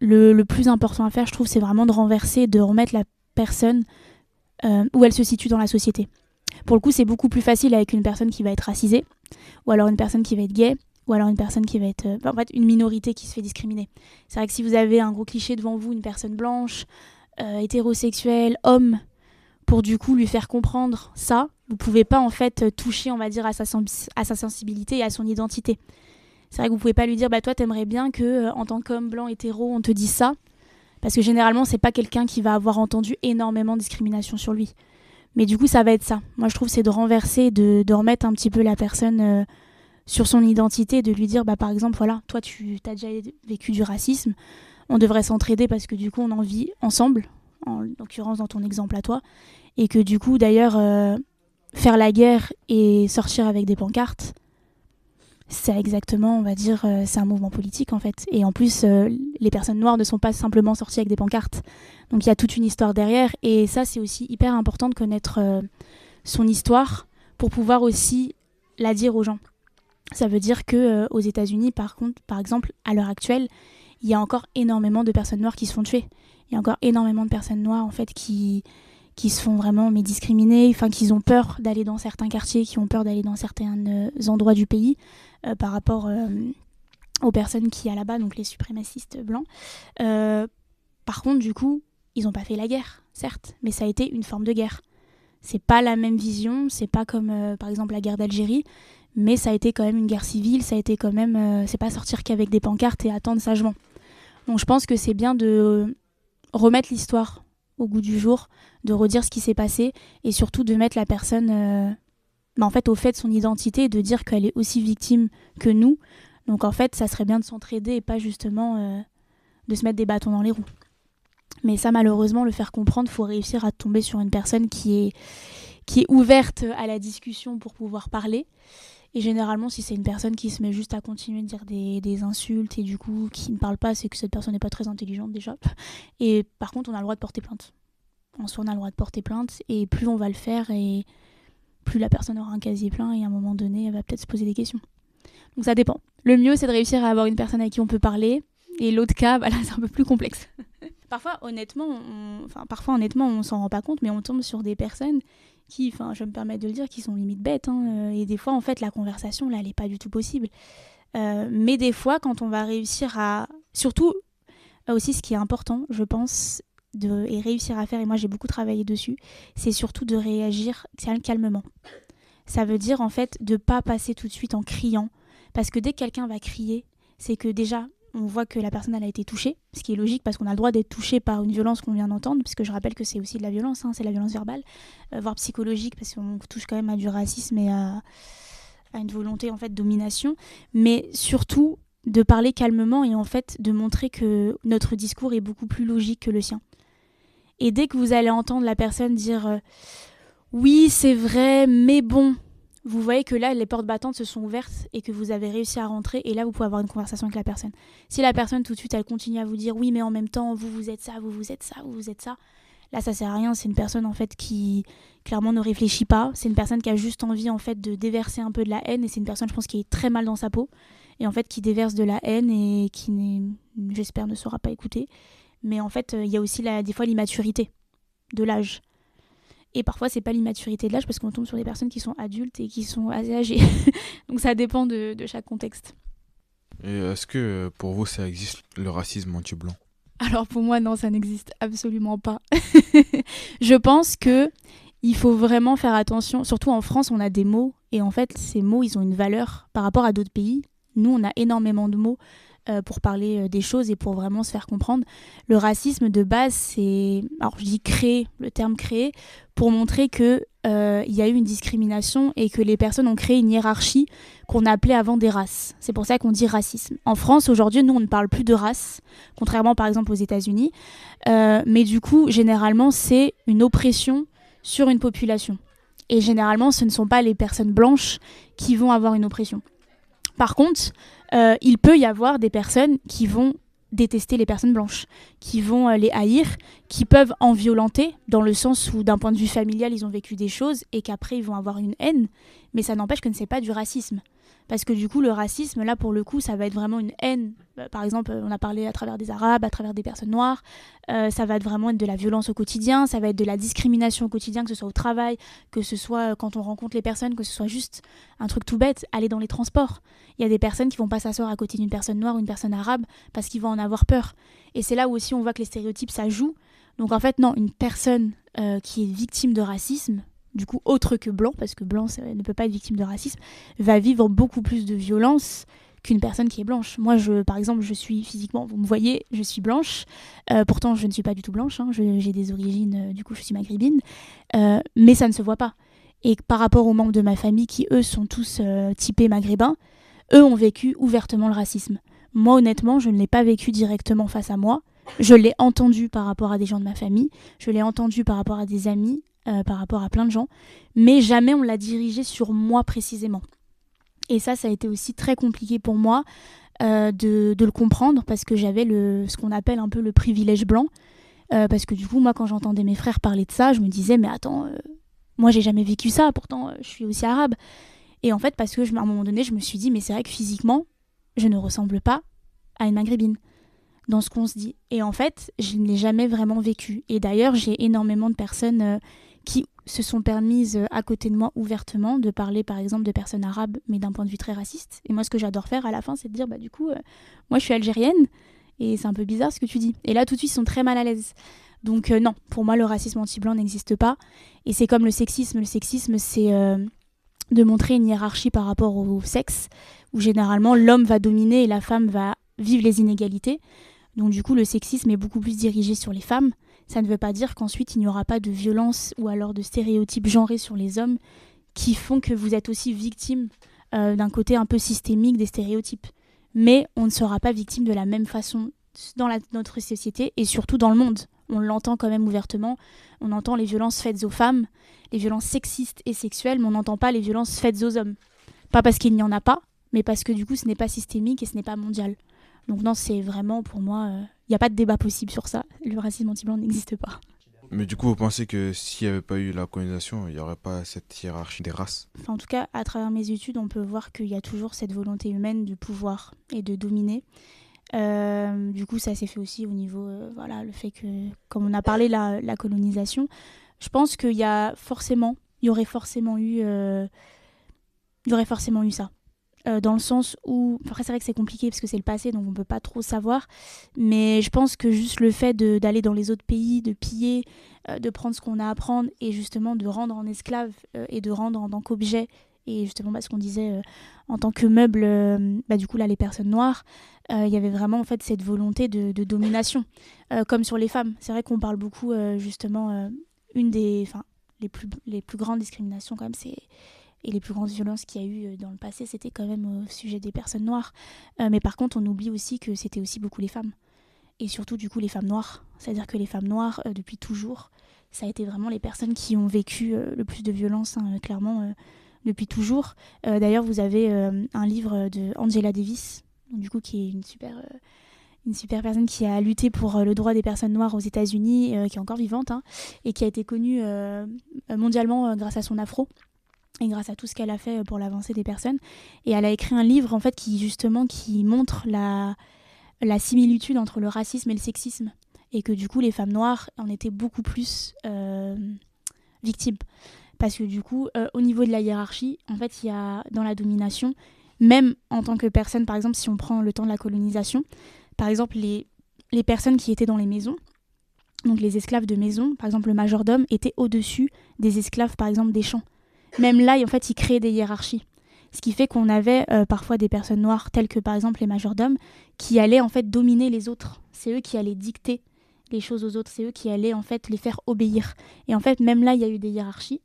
le plus important à faire, je trouve, c'est vraiment de renverser, de remettre la personne où elle se situe dans la société. Pour le coup, c'est beaucoup plus facile avec une personne qui va être racisée, ou alors une personne qui va être gay, ou alors une personne qui va être... en fait, une minorité qui se fait discriminer. C'est vrai que si vous avez un gros cliché devant vous, une personne blanche, hétérosexuelle, homme, pour du coup lui faire comprendre ça, vous pouvez pas en fait toucher, on va dire, à sa sensibilité et à son identité. C'est vrai que vous pouvez pas lui dire, bah toi t'aimerais bien que en tant qu'homme blanc hétéro on te dise ça, parce que généralement c'est pas quelqu'un qui va avoir entendu énormément de discrimination sur lui. Mais du coup ça va être ça. Moi je trouve c'est de renverser, de remettre un petit peu la personne sur son identité, de lui dire bah par exemple voilà, toi tu as déjà vécu du racisme, on devrait s'entraider parce que du coup on en vit ensemble, en l'occurrence dans ton exemple à toi, et que du coup d'ailleurs faire la guerre et sortir avec des pancartes, c'est exactement, on va dire, c'est un mouvement politique en fait. Et en plus, les personnes noires ne sont pas simplement sorties avec des pancartes. Donc il y a toute une histoire derrière. Et ça, c'est aussi hyper important de connaître son histoire pour pouvoir aussi la dire aux gens. Ça veut dire que aux États-Unis, par exemple, à l'heure actuelle, il y a encore énormément de personnes noires qui se font tuer. Il y a encore énormément de personnes noires en fait qui se font vraiment discriminer, enfin qui ont peur d'aller dans certains quartiers, qui ont peur d'aller dans certains endroits du pays par rapport aux personnes qui y a là-bas, donc les suprémacistes blancs. Par contre, du coup, ils n'ont pas fait la guerre, certes, mais ça a été une forme de guerre. C'est pas la même vision, c'est pas comme par exemple la guerre d'Algérie, mais ça a été quand même une guerre civile, ça a été quand même, c'est pas sortir qu'avec des pancartes et attendre sagement. Donc je pense que c'est bien de remettre l'histoire au goût du jour, de redire ce qui s'est passé et surtout de mettre la personne en fait, au fait de son identité et de dire qu'elle est aussi victime que nous. Donc en fait, ça serait bien de s'entraider et pas justement de se mettre des bâtons dans les roues. Mais ça, malheureusement, le faire comprendre, il faut réussir à tomber sur une personne qui est ouverte à la discussion pour pouvoir parler. Et généralement, si c'est une personne qui se met juste à continuer de dire des insultes et du coup qui ne parle pas, c'est que cette personne n'est pas très intelligente déjà. Et par contre, on a le droit de porter plainte. En soi, on a le droit de porter plainte et plus on va le faire et plus la personne aura un casier plein et à un moment donné, elle va peut-être se poser des questions. Donc ça dépend. Le mieux, c'est de réussir à avoir une personne avec qui on peut parler et l'autre cas, là, c'est un peu plus complexe. Parfois, honnêtement, on s'en rend pas compte, mais on tombe sur des personnes qui, je me permets de le dire, qui sont limite bêtes. Et des fois, en fait, la conversation, là, elle n'est pas du tout possible. Mais des fois, quand on va réussir à... Surtout, aussi, ce qui est important, je pense, et réussir à faire, et moi, j'ai beaucoup travaillé dessus, c'est surtout de réagir calmement. Ça veut dire, en fait, de ne pas passer tout de suite en criant. Parce que dès que quelqu'un va crier, c'est que déjà... on voit que la personne elle a été touchée, ce qui est logique parce qu'on a le droit d'être touché par une violence qu'on vient d'entendre, puisque je rappelle que c'est aussi de la violence, c'est la violence verbale, voire psychologique, parce qu'on touche quand même à du racisme et à une volonté en fait de domination, mais surtout de parler calmement et en fait de montrer que notre discours est beaucoup plus logique que le sien. Et dès que vous allez entendre la personne dire oui c'est vrai mais bon, vous voyez que là, les portes battantes se sont ouvertes et que vous avez réussi à rentrer et là, vous pouvez avoir une conversation avec la personne. Si la personne, tout de suite, elle continue à vous dire « oui, mais en même temps, vous êtes ça, vous êtes ça, vous êtes ça », là, ça sert à rien. C'est une personne, en fait, qui, clairement, ne réfléchit pas. C'est une personne qui a juste envie, en fait, de déverser un peu de la haine et c'est une personne, je pense, qui est très mal dans sa peau et, en fait, qui déverse de la haine et qui, j'espère, ne saura pas écouter. Mais, en fait, il y a aussi, des fois, l'immaturité de l'âge. Et parfois, c'est pas l'immaturité de l'âge parce qu'on tombe sur des personnes qui sont adultes et qui sont assez âgées. Donc ça dépend de chaque contexte. Et est-ce que pour vous, ça existe le racisme anti-blanc ? Alors pour moi, non, ça n'existe absolument pas. Je pense que il faut vraiment faire attention. Surtout en France, on a des mots. Et en fait, ces mots, ils ont une valeur par rapport à d'autres pays. Nous, on a énormément de mots pour parler des choses et pour vraiment se faire comprendre. Le racisme de base, c'est, alors je dis créer, le terme créer, pour montrer que il y a eu une discrimination et que les personnes ont créé une hiérarchie qu'on appelait avant des races. C'est pour ça qu'on dit racisme. En France, aujourd'hui, nous, on ne parle plus de race, contrairement par exemple aux États-Unis. Mais du coup, généralement, c'est une oppression sur une population. Et généralement, ce ne sont pas les personnes blanches qui vont avoir une oppression. Par contre, il peut y avoir des personnes qui vont détester les personnes blanches, qui vont les haïr, qui peuvent en violenter, dans le sens où d'un point de vue familial, ils ont vécu des choses et qu'après, ils vont avoir une haine. Mais ça n'empêche que ce n'est pas du racisme. Parce que du coup, le racisme, là, pour le coup, ça va être vraiment une haine. Par exemple, on a parlé à travers des Arabes, à travers des personnes noires. Ça va vraiment être de la violence au quotidien, ça va être de la discrimination au quotidien, que ce soit au travail, que ce soit quand on rencontre les personnes, que ce soit juste un truc tout bête, aller dans les transports. Il y a des personnes qui vont pas s'asseoir à côté d'une personne noire ou une personne arabe parce qu'ils vont en avoir peur. Et c'est là où aussi on voit que les stéréotypes, ça joue. Donc en fait, non, une personne qui est victime de racisme, du coup autre que blanc, parce que blanc ne peut pas être victime de racisme, va vivre beaucoup plus de violence qu'une personne qui est blanche. Moi, par exemple, je suis physiquement, vous me voyez, je suis blanche. Pourtant, je ne suis pas du tout blanche. Hein, j'ai des origines, du coup, je suis maghrébine. Mais ça ne se voit pas. Et par rapport aux membres de ma famille qui, eux, sont tous typés maghrébins, eux ont vécu ouvertement le racisme. Moi, honnêtement, je ne l'ai pas vécu directement face à moi. Je l'ai entendu par rapport à des gens de ma famille. Je l'ai entendu par rapport à des amis, par rapport à plein de gens. Mais jamais on l'a dirigé sur moi précisément. Et ça a été aussi très compliqué pour moi de le comprendre parce que j'avais ce qu'on appelle un peu le privilège blanc. Parce que du coup, moi, quand j'entendais mes frères parler de ça, je me disais, mais attends, moi, j'ai jamais vécu ça, pourtant, je suis aussi arabe. Et en fait, parce que à un moment donné, je me suis dit, mais c'est vrai que physiquement, je ne ressemble pas à une maghrébine dans ce qu'on se dit. Et en fait, je ne l'ai jamais vraiment vécu. Et d'ailleurs, j'ai énormément de personnes qui se sont permises à côté de moi ouvertement de parler par exemple de personnes arabes mais d'un point de vue très raciste. Et moi ce que j'adore faire à la fin c'est de dire bah du coup moi je suis algérienne et c'est un peu bizarre ce que tu dis. Et là tout de suite ils sont très mal à l'aise. Donc non, pour moi le racisme anti-blanc n'existe pas. Et c'est comme le sexisme. Le sexisme c'est de montrer une hiérarchie par rapport au sexe où généralement l'homme va dominer et la femme va vivre les inégalités. Donc du coup le sexisme est beaucoup plus dirigé sur les femmes. Ça ne veut pas dire qu'ensuite il n'y aura pas de violence ou alors de stéréotypes genrés sur les hommes qui font que vous êtes aussi victime d'un côté un peu systémique des stéréotypes. Mais on ne sera pas victime de la même façon dans notre société et surtout dans le monde. On l'entend quand même ouvertement. On entend les violences faites aux femmes, les violences sexistes et sexuelles, mais on n'entend pas les violences faites aux hommes. Pas parce qu'il n'y en a pas, mais parce que du coup ce n'est pas systémique et ce n'est pas mondial. Donc non, c'est vraiment pour moi... Il n'y a pas de débat possible sur ça. Le racisme anti-blanc n'existe pas. Mais du coup, vous pensez que s'il n'y avait pas eu la colonisation, il n'y aurait pas cette hiérarchie des races ? Enfin, en tout cas, à travers mes études, on peut voir qu'il y a toujours cette volonté humaine de pouvoir et de dominer. Du coup, ça s'est fait aussi au niveau... voilà, le fait que, comme on a parlé de la colonisation, je pense qu'il y aurait forcément eu ça. Dans le sens où... Après, c'est vrai que c'est compliqué parce que c'est le passé, donc on ne peut pas trop savoir. Mais je pense que juste le fait d'aller dans les autres pays, de piller, de prendre ce qu'on a à prendre et justement de rendre en esclave et de rendre en tant qu'objet, et justement ce qu'on disait en tant que meuble, du coup là, les personnes noires, il y avait vraiment en fait cette volonté de domination. Comme sur les femmes. C'est vrai qu'on parle beaucoup justement... une des... Enfin, les plus grandes discriminations quand même, c'est... Et les plus grandes violences qu'il y a eu dans le passé, c'était quand même au sujet des personnes noires. Mais par contre, on oublie aussi que c'était aussi beaucoup les femmes. Et surtout, du coup, les femmes noires. C'est-à-dire que les femmes noires, depuis toujours, ça a été vraiment les personnes qui ont vécu le plus de violences, clairement, depuis toujours. D'ailleurs, vous avez un livre de Angela Davis, du coup, qui est une super personne qui a lutté pour le droit des personnes noires aux États-Unis, qui est encore vivante, et qui a été connue mondialement grâce à son afro. Et grâce à tout ce qu'elle a fait pour l'avancée des personnes. Et elle a écrit un livre en fait qui montre la similitude entre le racisme et le sexisme. Et que du coup les femmes noires en étaient beaucoup plus victimes. Parce que du coup, au niveau de la hiérarchie, en fait, il y a dans la domination, même en tant que personne, par exemple, si on prend le temps de la colonisation, par exemple, les personnes qui étaient dans les maisons, donc les esclaves de maison, par exemple le majordome, était au-dessus des esclaves, par exemple, des champs. Même là, en fait, ils créaient des hiérarchies. Ce qui fait qu'on avait parfois des personnes noires, telles que par exemple les majordomes, qui allaient en fait dominer les autres. C'est eux qui allaient dicter les choses aux autres. C'est eux qui allaient en fait les faire obéir. Et en fait, même là, il y a eu des hiérarchies.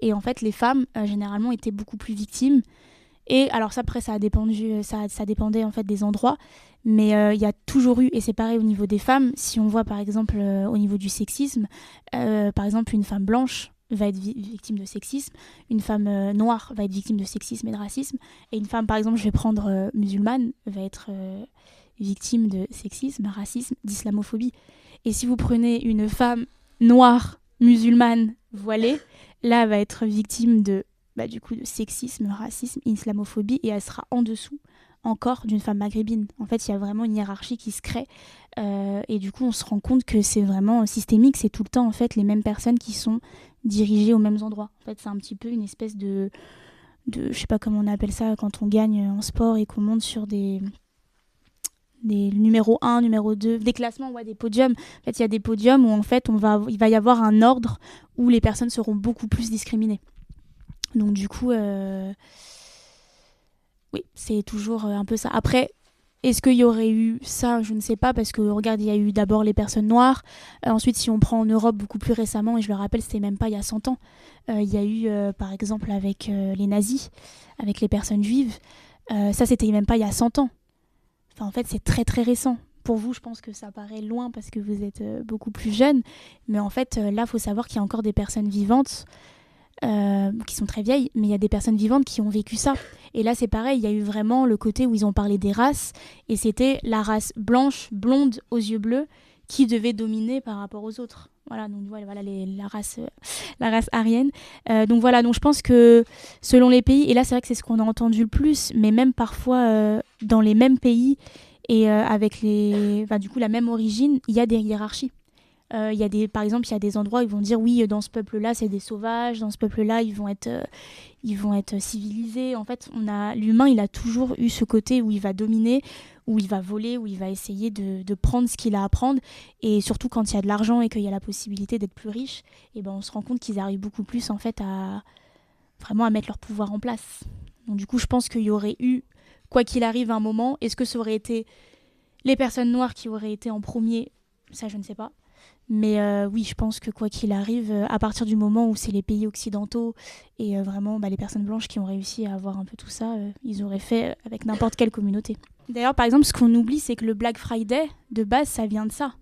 Et en fait, les femmes, généralement, étaient beaucoup plus victimes. Et alors ça, après, ça dépendait en fait des endroits. Mais il y a toujours eu, et c'est pareil au niveau des femmes, si on voit par exemple au niveau du sexisme, par exemple une femme blanche, va être victime de sexisme, une femme noire va être victime de sexisme et de racisme, et une femme, par exemple, je vais prendre musulmane, va être victime de sexisme, racisme, d'islamophobie. Et si vous prenez une femme noire, musulmane, voilée, là, elle va être victime de sexisme, racisme, islamophobie, et elle sera en dessous encore d'une femme maghrébine. En fait, il y a vraiment une hiérarchie qui se crée, et du coup, on se rend compte que c'est vraiment systémique, c'est tout le temps, en fait, les mêmes personnes qui sont dirigées aux mêmes endroits. En fait, c'est un petit peu une espèce de je sais pas comment on appelle ça, quand on gagne en sport et qu'on monte sur des numéro 1, numéro 2, des classements, des podiums. En fait, il y a des podiums où en fait, il va y avoir un ordre où les personnes seront beaucoup plus discriminées. Donc du coup, oui, c'est toujours un peu ça. Après, est-ce qu'il y aurait eu ça? Je ne sais pas, parce que regarde, il y a eu d'abord les personnes noires. Ensuite, si on prend en Europe beaucoup plus récemment, et je le rappelle, c'était même pas il y a 100 ans, il y a eu, par exemple, avec les nazis, avec les personnes juives. Ça, c'était même pas il y a 100 ans. Enfin, en fait, c'est très très récent. Pour vous, je pense que ça paraît loin parce que vous êtes beaucoup plus jeune. Mais en fait, là, il faut savoir qu'il y a encore des personnes vivantes qui sont très vieilles, mais il y a des personnes vivantes qui ont vécu ça. Et là, c'est pareil, il y a eu vraiment le côté où ils ont parlé des races, et c'était la race blanche, blonde, aux yeux bleus, qui devait dominer par rapport aux autres. Voilà, donc voilà la race aryenne. Donc voilà, donc je pense que selon les pays, et là c'est vrai que c'est ce qu'on a entendu le plus, mais même parfois dans les mêmes pays et avec la même origine, il y a des hiérarchies. Par exemple, il y a des endroits où ils vont dire oui, dans ce peuple-là, c'est des sauvages, dans ce peuple-là, ils vont être civilisés. En fait, l'humain, il a toujours eu ce côté où il va dominer, où il va voler, où il va essayer de prendre ce qu'il a à prendre. Et surtout quand il y a de l'argent et qu'il y a la possibilité d'être plus riche, et on se rend compte qu'ils arrivent beaucoup plus en fait à mettre leur pouvoir en place. Donc du coup, je pense qu'il y aurait eu, quoi qu'il arrive, un moment. Est-ce que ça aurait été les personnes noires qui auraient été en premier? Ça, je ne sais pas. Mais oui, je pense que quoi qu'il arrive, à partir du moment où c'est les pays occidentaux et vraiment les personnes blanches qui ont réussi à avoir un peu tout ça, ils auraient fait avec n'importe quelle communauté. D'ailleurs, par exemple, ce qu'on oublie, c'est que le Black Friday, de base, ça vient de ça.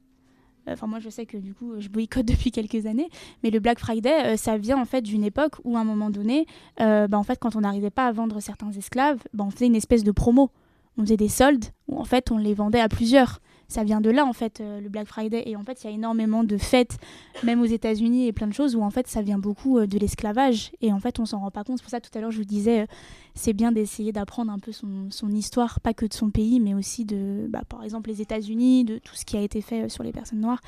Enfin, moi, je sais que du coup, je boycotte depuis quelques années, mais le Black Friday, ça vient en fait d'une époque où, à un moment donné, en fait, quand on n'arrivait pas à vendre certains esclaves, on faisait une espèce de promo. On faisait des soldes où en fait, on les vendait à plusieurs. Ça vient de là, en fait, le Black Friday. Et en fait, il y a énormément de fêtes, même aux États-Unis et plein de choses, où en fait, ça vient beaucoup de l'esclavage. Et en fait, on s'en rend pas compte. C'est pour ça, tout à l'heure, je vous disais, c'est bien d'essayer d'apprendre un peu son histoire, pas que de son pays, mais aussi de, par exemple, les États-Unis, de tout ce qui a été fait sur les personnes noires.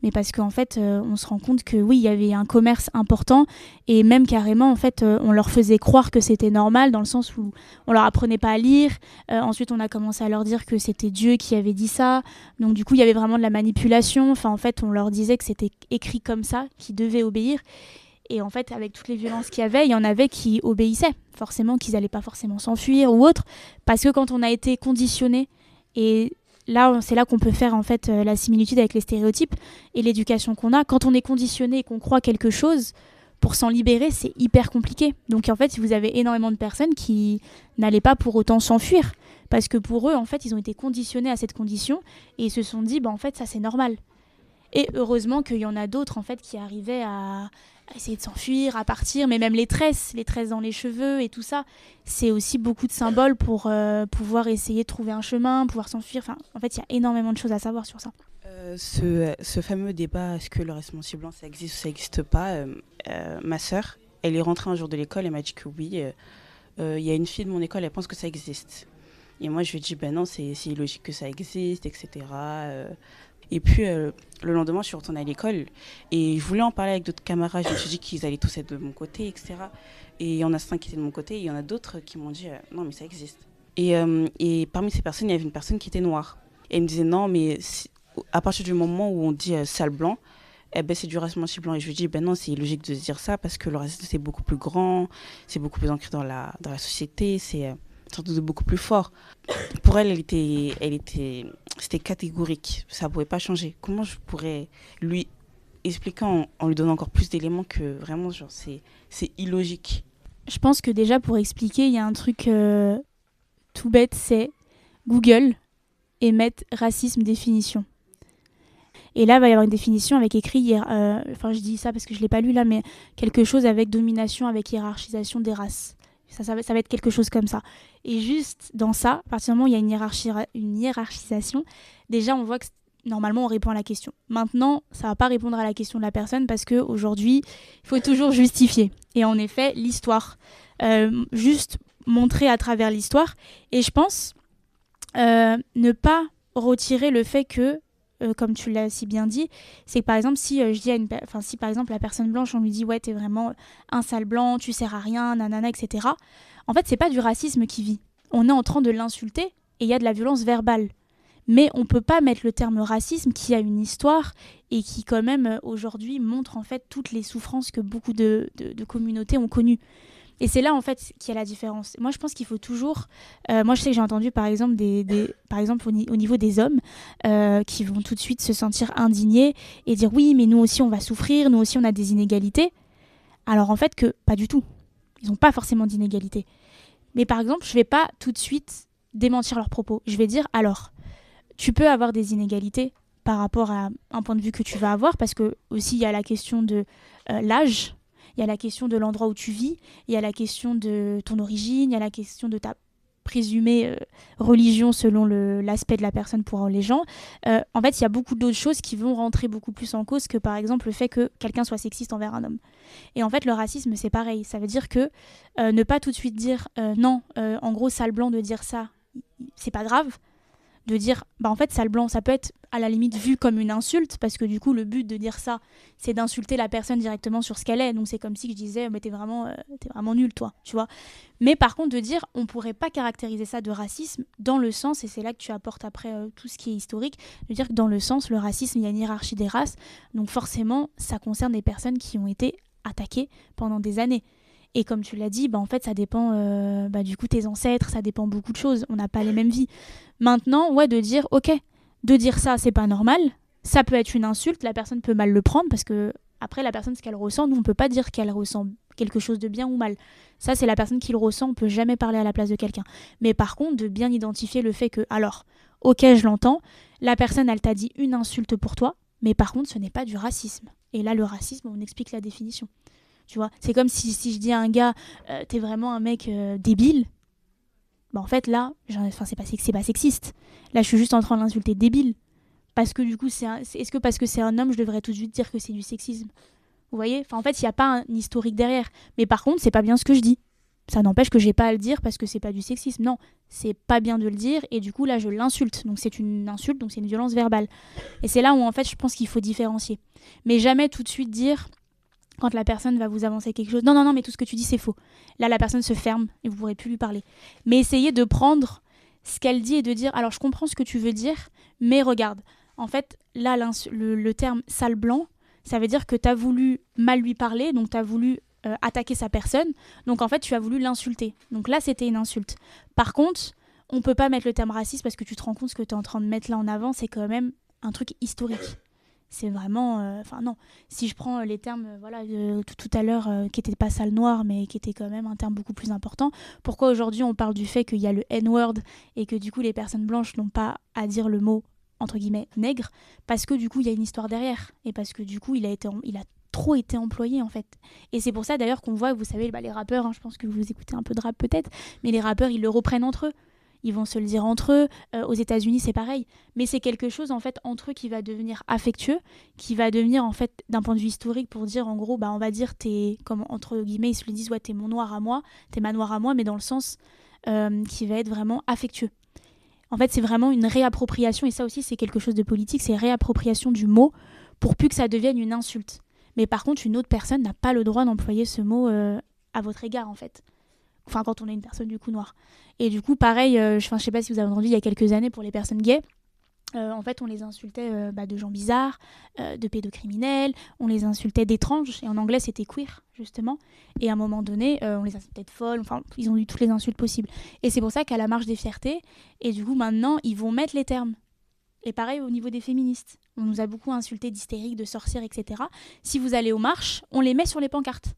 Mais parce qu'en fait, on se rend compte que oui, il y avait un commerce important. Et même carrément, en fait, on leur faisait croire que c'était normal, dans le sens où on leur apprenait pas à lire. Ensuite, on a commencé à leur dire que c'était Dieu qui avait dit ça. Donc du coup, il y avait vraiment de la manipulation. Enfin, en fait, on leur disait que c'était écrit comme ça, qu'ils devaient obéir. Et en fait, avec toutes les violences qu'il y avait, il y en avait qui obéissaient. Forcément, qu'ils n'allaient pas forcément s'enfuir ou autre. Parce que quand on a été conditionné, et là, c'est là qu'on peut faire en fait la similitude avec les stéréotypes et l'éducation qu'on a. Quand on est conditionné et qu'on croit quelque chose, pour s'en libérer, c'est hyper compliqué. Donc en fait, vous avez énormément de personnes qui n'allaient pas pour autant s'enfuir. Parce que pour eux, en fait, ils ont été conditionnés à cette condition et ils se sont dit, en fait, ça c'est normal. Et heureusement qu'il y en a d'autres, en fait, qui arrivaient à essayer de s'enfuir, à partir, mais même les tresses dans les cheveux et tout ça, c'est aussi beaucoup de symboles pour pouvoir essayer de trouver un chemin, pouvoir s'enfuir. Enfin, en fait, il y a énormément de choses à savoir sur ça. Ce fameux débat, est-ce que le racisme blanc, ça existe ou ça n'existe pas, ma sœur, elle est rentrée un jour de l'école, elle m'a dit que oui, il y a une fille de mon école, elle pense que ça existe. Et moi, je lui ai dit, non, c'est illogique que ça existe, etc. Et puis, le lendemain, je suis retournée à l'école et je voulais en parler avec d'autres camarades. Je me suis dit qu'ils allaient tous être de mon côté, etc. Et il y en a 5 qui étaient de mon côté et il y en a d'autres qui m'ont dit, non, mais ça existe. Et parmi ces personnes, il y avait une personne qui était noire. Et elle me disait, non, mais à partir du moment où on dit sale blanc, c'est du racisme blanc. Et je lui dis, non, c'est illogique de se dire ça parce que le racisme, c'est beaucoup plus grand, c'est beaucoup plus ancré dans la société, c'est surtout beaucoup plus fort. Pour elle, c'était catégorique, ça ne pouvait pas changer. Comment je pourrais lui expliquer en lui donnant encore plus d'éléments que vraiment, c'est illogique? Je pense que déjà, pour expliquer, il y a un truc tout bête, c'est Google et mettre racisme définition. Et là, il va y avoir une définition avec écrit, je dis ça parce que je ne l'ai pas lu là, mais quelque chose avec domination, avec hiérarchisation des races. Ça va être quelque chose comme ça. Et juste dans ça, à partir du moment où il y a une hiérarchisation, déjà on voit que normalement on répond à la question. Maintenant, ça ne va pas répondre à la question de la personne parce qu'aujourd'hui, il faut toujours justifier. Et en effet, l'histoire, juste montrer à travers l'histoire. Et je pense ne pas retirer le fait que, comme tu l'as si bien dit, c'est que par exemple, si si par exemple la personne blanche, on lui dit ouais, t'es vraiment un sale blanc, tu sers à rien, nanana, etc. En fait, c'est pas du racisme qui vit. On est en train de l'insulter et il y a de la violence verbale. Mais on peut pas mettre le terme racisme qui a une histoire et qui quand même aujourd'hui montre en fait toutes les souffrances que beaucoup de communautés ont connues. Et c'est là en fait qu'il y a la différence. Moi je pense qu'il faut toujours... moi je sais que j'ai entendu par exemple, par exemple au niveau des hommes qui vont tout de suite se sentir indignés et dire oui mais nous aussi on va souffrir, nous aussi on a des inégalités. Alors en fait que pas du tout. Ils n'ont pas forcément d'inégalités. Mais par exemple je vais pas tout de suite démentir leurs propos. Je vais dire alors tu peux avoir des inégalités par rapport à un point de vue que tu vas avoir parce que aussi il y a la question de l'âge. Il y a la question de l'endroit où tu vis, il y a la question de ton origine, il y a la question de ta présumée religion selon l'aspect de la personne pour les gens. En fait, il y a beaucoup d'autres choses qui vont rentrer beaucoup plus en cause que par exemple le fait que quelqu'un soit sexiste envers un homme. Et en fait, le racisme, c'est pareil. Ça veut dire que ne pas tout de suite dire non, en gros, sale blanc de dire ça, c'est pas grave. De dire, en fait, sale blanc, ça peut être à la limite vu comme une insulte, parce que du coup, le but de dire ça, c'est d'insulter la personne directement sur ce qu'elle est. Donc, c'est comme si je disais, mais t'es vraiment nul, toi, tu vois. Mais par contre, de dire, on pourrait pas caractériser ça de racisme dans le sens, et c'est là que tu apportes après tout ce qui est historique, de dire que dans le sens, le racisme, il y a une hiérarchie des races. Donc, forcément, ça concerne des personnes qui ont été attaquées pendant des années. Et comme tu l'as dit, en fait, ça dépend du coup tes ancêtres, ça dépend beaucoup de choses. On n'a pas les mêmes vies. Maintenant, de dire, ok, de dire ça, c'est pas normal. Ça peut être une insulte, la personne peut mal le prendre parce que après, la personne, ce qu'elle ressent, nous, on peut pas dire qu'elle ressent quelque chose de bien ou mal. Ça, c'est la personne qui le ressent, on peut jamais parler à la place de quelqu'un. Mais par contre, de bien identifier le fait que, alors, ok, je l'entends, la personne, elle t'a dit une insulte pour toi, mais par contre, ce n'est pas du racisme. Et là, le racisme, on explique la définition. Tu vois, c'est comme si je dis à un gars t'es vraiment un mec débile. En fait là, c'est pas sexiste. Là je suis juste en train de l'insulter débile. Parce que du coup, est-ce que parce que c'est un homme, je devrais tout de suite dire que c'est du sexisme? Vous voyez? En fait, il n'y a pas un historique derrière. Mais par contre, c'est pas bien ce que je dis. Ça n'empêche que j'ai pas à le dire parce que c'est pas du sexisme. Non, c'est pas bien de le dire et du coup là je l'insulte. Donc c'est une insulte, donc c'est une violence verbale. Et c'est là où en fait je pense qu'il faut différencier. Mais jamais tout de suite dire... Quand la personne va vous avancer quelque chose, non, mais tout ce que tu dis, c'est faux. Là, la personne se ferme et vous ne pourrez plus lui parler. Mais essayez de prendre ce qu'elle dit et de dire, alors je comprends ce que tu veux dire, mais regarde, en fait, là, le terme sale blanc, ça veut dire que tu as voulu mal lui parler, donc tu as voulu attaquer sa personne, donc en fait, tu as voulu l'insulter. Donc là, c'était une insulte. Par contre, on ne peut pas mettre le terme raciste parce que tu te rends compte ce que tu es en train de mettre là en avant, c'est quand même un truc historique. C'est vraiment... non, si je prends les termes tout à l'heure qui n'étaient pas sale noir, mais qui étaient quand même un terme beaucoup plus important, pourquoi aujourd'hui on parle du fait qu'il y a le N-word et que du coup les personnes blanches n'ont pas à dire le mot, entre guillemets, nègre, parce que du coup il y a une histoire derrière, et parce que du coup il a trop été employé en fait. Et c'est pour ça d'ailleurs qu'on voit, vous savez, les rappeurs, je pense que vous écoutez un peu de rap peut-être, mais les rappeurs ils le reprennent entre eux. Ils vont se le dire entre eux. Aux États-Unis, c'est pareil. Mais c'est quelque chose, en fait, entre eux qui va devenir affectueux, qui va devenir, en fait, d'un point de vue historique, pour dire, en gros, on va dire, comme entre guillemets, ils se le disent, ouais, t'es mon noir à moi, t'es ma noire à moi, mais dans le sens qui va être vraiment affectueux. En fait, c'est vraiment une réappropriation, et ça aussi, c'est quelque chose de politique, c'est réappropriation du mot pour plus que ça devienne une insulte. Mais par contre, une autre personne n'a pas le droit d'employer ce mot à votre égard, en fait. Enfin, quand on est une personne du coup noire. Et du coup, pareil, je sais pas si vous avez entendu, il y a quelques années, pour les personnes gays, en fait, on les insultait de gens bizarres, de pédocriminels, on les insultait d'étranges, et en anglais, c'était queer, justement. Et à un moment donné, on les insultait de folles, enfin, ils ont eu toutes les insultes possibles. Et c'est pour ça qu'à la marche des fiertés, et du coup, maintenant, ils vont mettre les termes. Et pareil au niveau des féministes. On nous a beaucoup insultés d'hystériques, de sorcières, etc. Si vous allez aux marches, on les met sur les pancartes.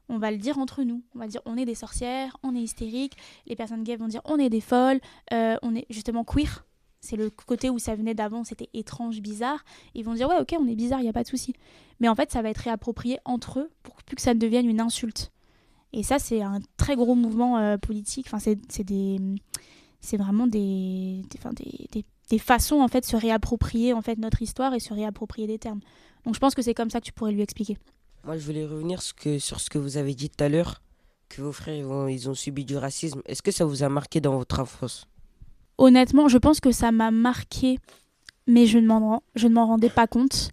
On va le dire entre nous. On va dire on est des sorcières, on est hystériques. Les personnes gays vont dire on est des folles, on est justement queer. c'est le côté où ça venait d'avant, c'était étrange, bizarre. Ils vont dire ouais, ok, on est bizarre, il y a pas de souci. Mais en fait, ça va être réapproprié entre eux pour plus que ça ne devienne une insulte. Et ça, c'est un très gros mouvement politique. Enfin, c'est vraiment des façons en fait de se réapproprier en fait notre histoire et se réapproprier des termes. Donc je pense que c'est comme ça que tu pourrais lui expliquer. Moi, je voulais revenir sur ce que vous avez dit tout à l'heure, que vos frères ils ont subi du racisme. Est-ce que ça vous a marqué dans votre enfance? Honnêtement, je pense que ça m'a marqué, mais je ne m'en rendais pas compte.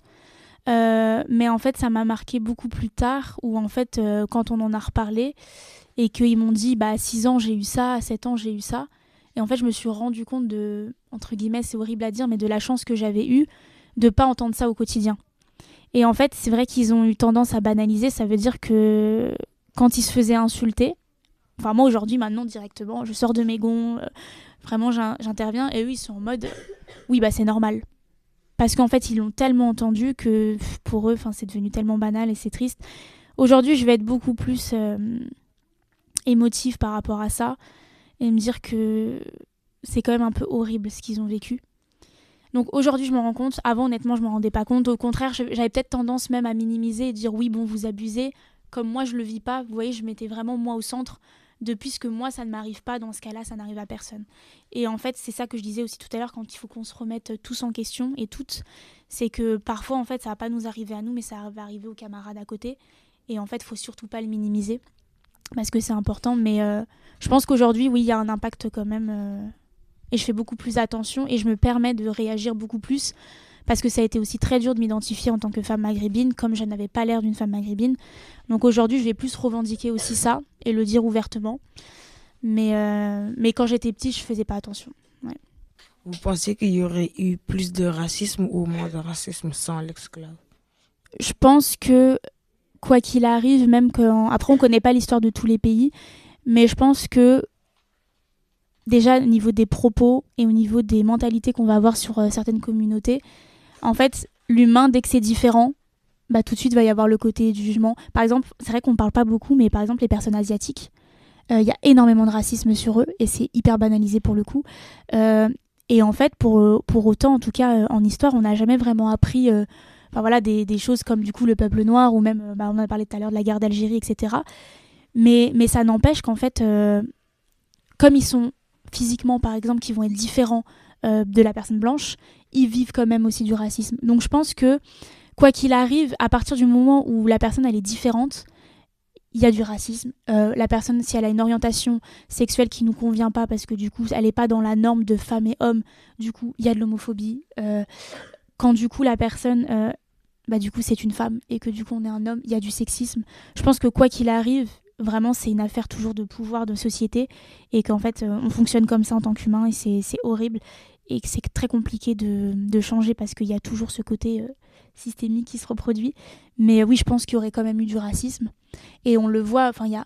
Mais en fait, ça m'a marqué beaucoup plus tard, où en fait, quand on en a reparlé, et qu'ils m'ont dit, à 6 ans, j'ai eu ça, à 7 ans, j'ai eu ça. Et en fait, je me suis rendu compte de, entre guillemets, c'est horrible à dire, mais de la chance que j'avais eue de ne pas entendre ça au quotidien. Et en fait, c'est vrai qu'ils ont eu tendance à banaliser. Ça veut dire que quand ils se faisaient insulter, enfin moi aujourd'hui, maintenant, directement, je sors de mes gonds, vraiment j'interviens, et eux, ils sont en mode, oui, c'est normal. Parce qu'en fait, ils l'ont tellement entendu que pour eux, c'est devenu tellement banal et c'est triste. Aujourd'hui, je vais être beaucoup plus émotive par rapport à ça et me dire que c'est quand même un peu horrible ce qu'ils ont vécu. Donc aujourd'hui, je me rends compte. Avant, honnêtement, je ne me rendais pas compte. Au contraire, j'avais peut-être tendance même à minimiser et dire oui, bon, vous abusez. Comme moi, je ne le vis pas. Vous voyez, je mettais vraiment moi au centre. Puisque moi, ça ne m'arrive pas, dans ce cas-là, ça n'arrive à personne. Et en fait, c'est ça que je disais aussi tout à l'heure, quand il faut qu'on se remette tous en question, et toutes, c'est que parfois, en fait, ça ne va pas nous arriver à nous, mais ça va arriver aux camarades à côté. Et en fait, il ne faut surtout pas le minimiser, parce que c'est important. Mais je pense qu'aujourd'hui, oui, il y a un impact quand même... et je fais beaucoup plus attention, et je me permets de réagir beaucoup plus, parce que ça a été aussi très dur de m'identifier en tant que femme maghrébine, comme je n'avais pas l'air d'une femme maghrébine. Donc aujourd'hui, je vais plus revendiquer aussi ça, et le dire ouvertement. Mais quand j'étais petite, je faisais pas attention. Ouais. Vous pensez qu'il y aurait eu plus de racisme ou moins de racisme sans l'esclave? Je pense que, quoi qu'il arrive, même après on connaît pas l'histoire de tous les pays, mais je pense que déjà au niveau des propos et au niveau des mentalités qu'on va avoir sur certaines communautés, en fait, l'humain, dès que c'est différent, tout de suite va y avoir le côté du jugement. Par exemple, c'est vrai qu'on ne parle pas beaucoup, mais par exemple les personnes asiatiques, il y a énormément de racisme sur eux et c'est hyper banalisé pour le coup. Et en fait, pour autant, en tout cas en histoire, on n'a jamais vraiment appris des choses comme du coup le peuple noir ou même, on en a parlé tout à l'heure de la guerre d'Algérie, etc. Mais ça n'empêche qu'en fait, comme ils sont physiquement, par exemple, qui vont être différents de la personne blanche, ils vivent quand même aussi du racisme. Donc je pense que, quoi qu'il arrive, à partir du moment où la personne elle est différente, il y a du racisme. La personne, si elle a une orientation sexuelle qui ne nous convient pas, parce que du coup, elle n'est pas dans la norme de femme et homme, du coup, il y a de l'homophobie. Quand du coup, la personne, du coup, c'est une femme, et que du coup, on est un homme, il y a du sexisme. Je pense que quoi qu'il arrive, vraiment, c'est une affaire toujours de pouvoir, de société, et qu'en fait, on fonctionne comme ça en tant qu'humain, et c'est horrible, et que c'est très compliqué de changer, parce qu'il y a toujours ce côté systémique qui se reproduit. Mais oui, je pense qu'il y aurait quand même eu du racisme, et on le voit, il y a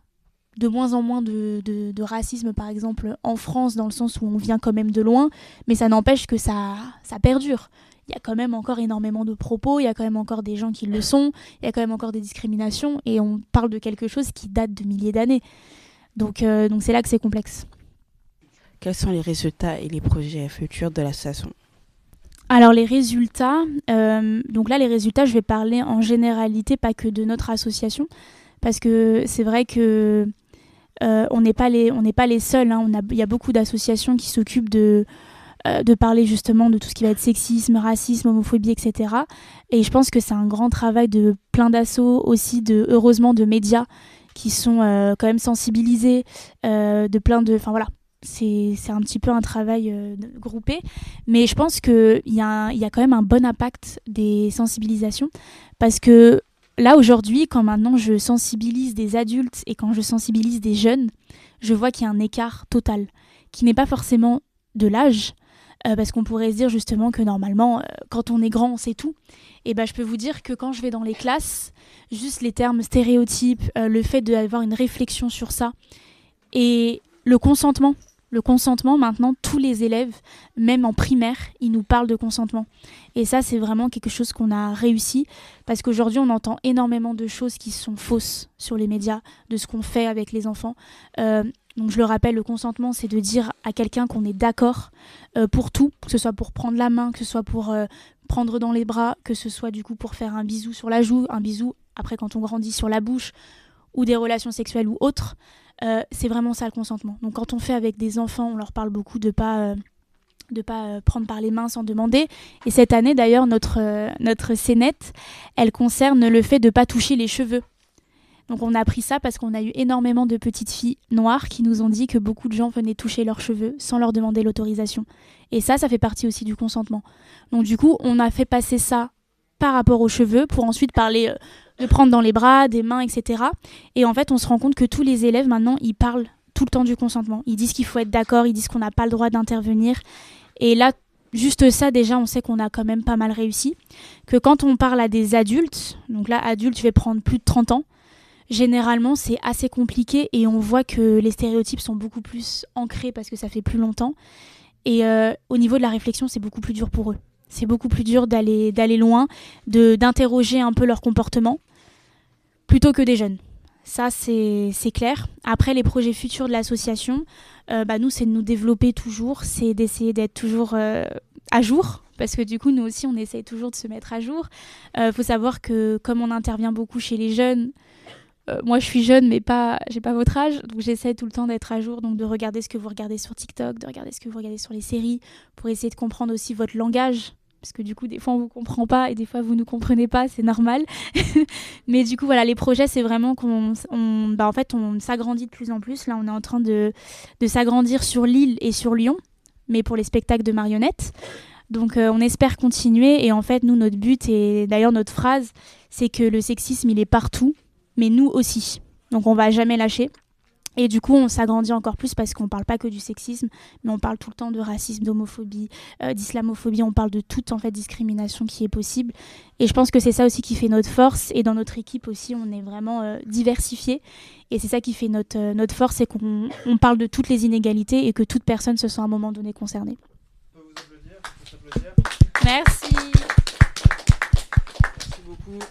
de moins en moins de racisme, par exemple, en France, dans le sens où on vient quand même de loin, mais ça n'empêche que ça perdure. Il y a quand même encore énormément de propos, il y a quand même encore des gens qui le sont, il y a quand même encore des discriminations, et on parle de quelque chose qui date de milliers d'années. Donc c'est là que c'est complexe. Quels sont les résultats et les projets futurs de l'association? Alors les résultats, donc là les résultats, je vais parler en généralité, pas que de notre association, parce que c'est vrai que on n'est pas les seuls, hein. Il y a beaucoup d'associations qui s'occupent de parler justement de tout ce qui va être sexisme, racisme, homophobie, etc. Et je pense que c'est un grand travail de plein d'assauts, aussi heureusement de médias qui sont quand même sensibilisés, de plein de... Enfin voilà, c'est un petit peu un travail groupé. Mais je pense qu'il y a quand même un bon impact des sensibilisations, parce que là aujourd'hui, quand maintenant je sensibilise des adultes et quand je sensibilise des jeunes, je vois qu'il y a un écart total, qui n'est pas forcément de l'âge, parce qu'on pourrait se dire justement que normalement, quand on est grand, on sait tout. Et je peux vous dire que quand je vais dans les classes, juste les termes stéréotypes, le fait d'avoir une réflexion sur ça, et le consentement, Le consentement, maintenant, tous les élèves, même en primaire, ils nous parlent de consentement. Et ça, c'est vraiment quelque chose qu'on a réussi, parce qu'aujourd'hui, on entend énormément de choses qui sont fausses sur les médias, de ce qu'on fait avec les enfants. Donc je le rappelle, le consentement, c'est de dire à quelqu'un qu'on est d'accord pour tout, que ce soit pour prendre la main, que ce soit pour prendre dans les bras, que ce soit du coup pour faire un bisou sur la joue, un bisou après quand on grandit sur la bouche, ou des relations sexuelles ou autres. C'est vraiment ça le consentement. Donc quand on fait avec des enfants, on leur parle beaucoup de pas prendre par les mains sans demander. Et cette année d'ailleurs, notre scénette, elle concerne le fait de pas toucher les cheveux. Donc on a appris ça parce qu'on a eu énormément de petites filles noires qui nous ont dit que beaucoup de gens venaient toucher leurs cheveux sans leur demander l'autorisation. Et ça fait partie aussi du consentement. Donc du coup, on a fait passer ça par rapport aux cheveux pour ensuite parler de prendre dans les bras, des mains, etc. Et en fait, on se rend compte que tous les élèves, maintenant, ils parlent tout le temps du consentement. Ils disent qu'il faut être d'accord, ils disent qu'on n'a pas le droit d'intervenir. Et là, juste ça, déjà, on sait qu'on a quand même pas mal réussi. Que quand on parle à des adultes, donc là, adulte, je vais prendre plus de 30 ans, généralement, c'est assez compliqué et on voit que les stéréotypes sont beaucoup plus ancrés parce que ça fait plus longtemps. Et au niveau de la réflexion, c'est beaucoup plus dur pour eux. C'est beaucoup plus dur d'aller loin, d'interroger un peu leur comportement, plutôt que des jeunes. Ça, c'est clair. Après, les projets futurs de l'association, nous, c'est de nous développer toujours, c'est d'essayer d'être toujours à jour, parce que du coup, nous aussi, on essaye toujours de se mettre à jour. Faut savoir que comme on intervient beaucoup chez les jeunes, moi, je suis jeune, mais j'ai pas votre âge, donc j'essaie tout le temps d'être à jour, donc de regarder ce que vous regardez sur TikTok, de regarder ce que vous regardez sur les séries, pour essayer de comprendre aussi votre langage, parce que du coup, des fois, on vous comprend pas, et des fois, vous nous comprenez pas, c'est normal. Mais du coup, voilà, les projets, c'est vraiment qu'on s'agrandit de plus en plus. Là, on est en train de s'agrandir sur Lille et sur Lyon, mais pour les spectacles de marionnettes. Donc, on espère continuer, et en fait, nous, notre but, et d'ailleurs, notre phrase, c'est que le sexisme, il est partout, mais nous aussi. Donc on va jamais lâcher. Et du coup, on s'agrandit encore plus parce qu'on parle pas que du sexisme, mais on parle tout le temps de racisme, d'homophobie, d'islamophobie. On parle de toute en fait discrimination qui est possible. Et je pense que c'est ça aussi qui fait notre force. Et dans notre équipe aussi, on est vraiment diversifié. Et c'est ça qui fait notre force, c'est qu'on parle de toutes les inégalités et que toute personne se sent à un moment donné concernée. On peut vous applaudir. Merci. Merci beaucoup.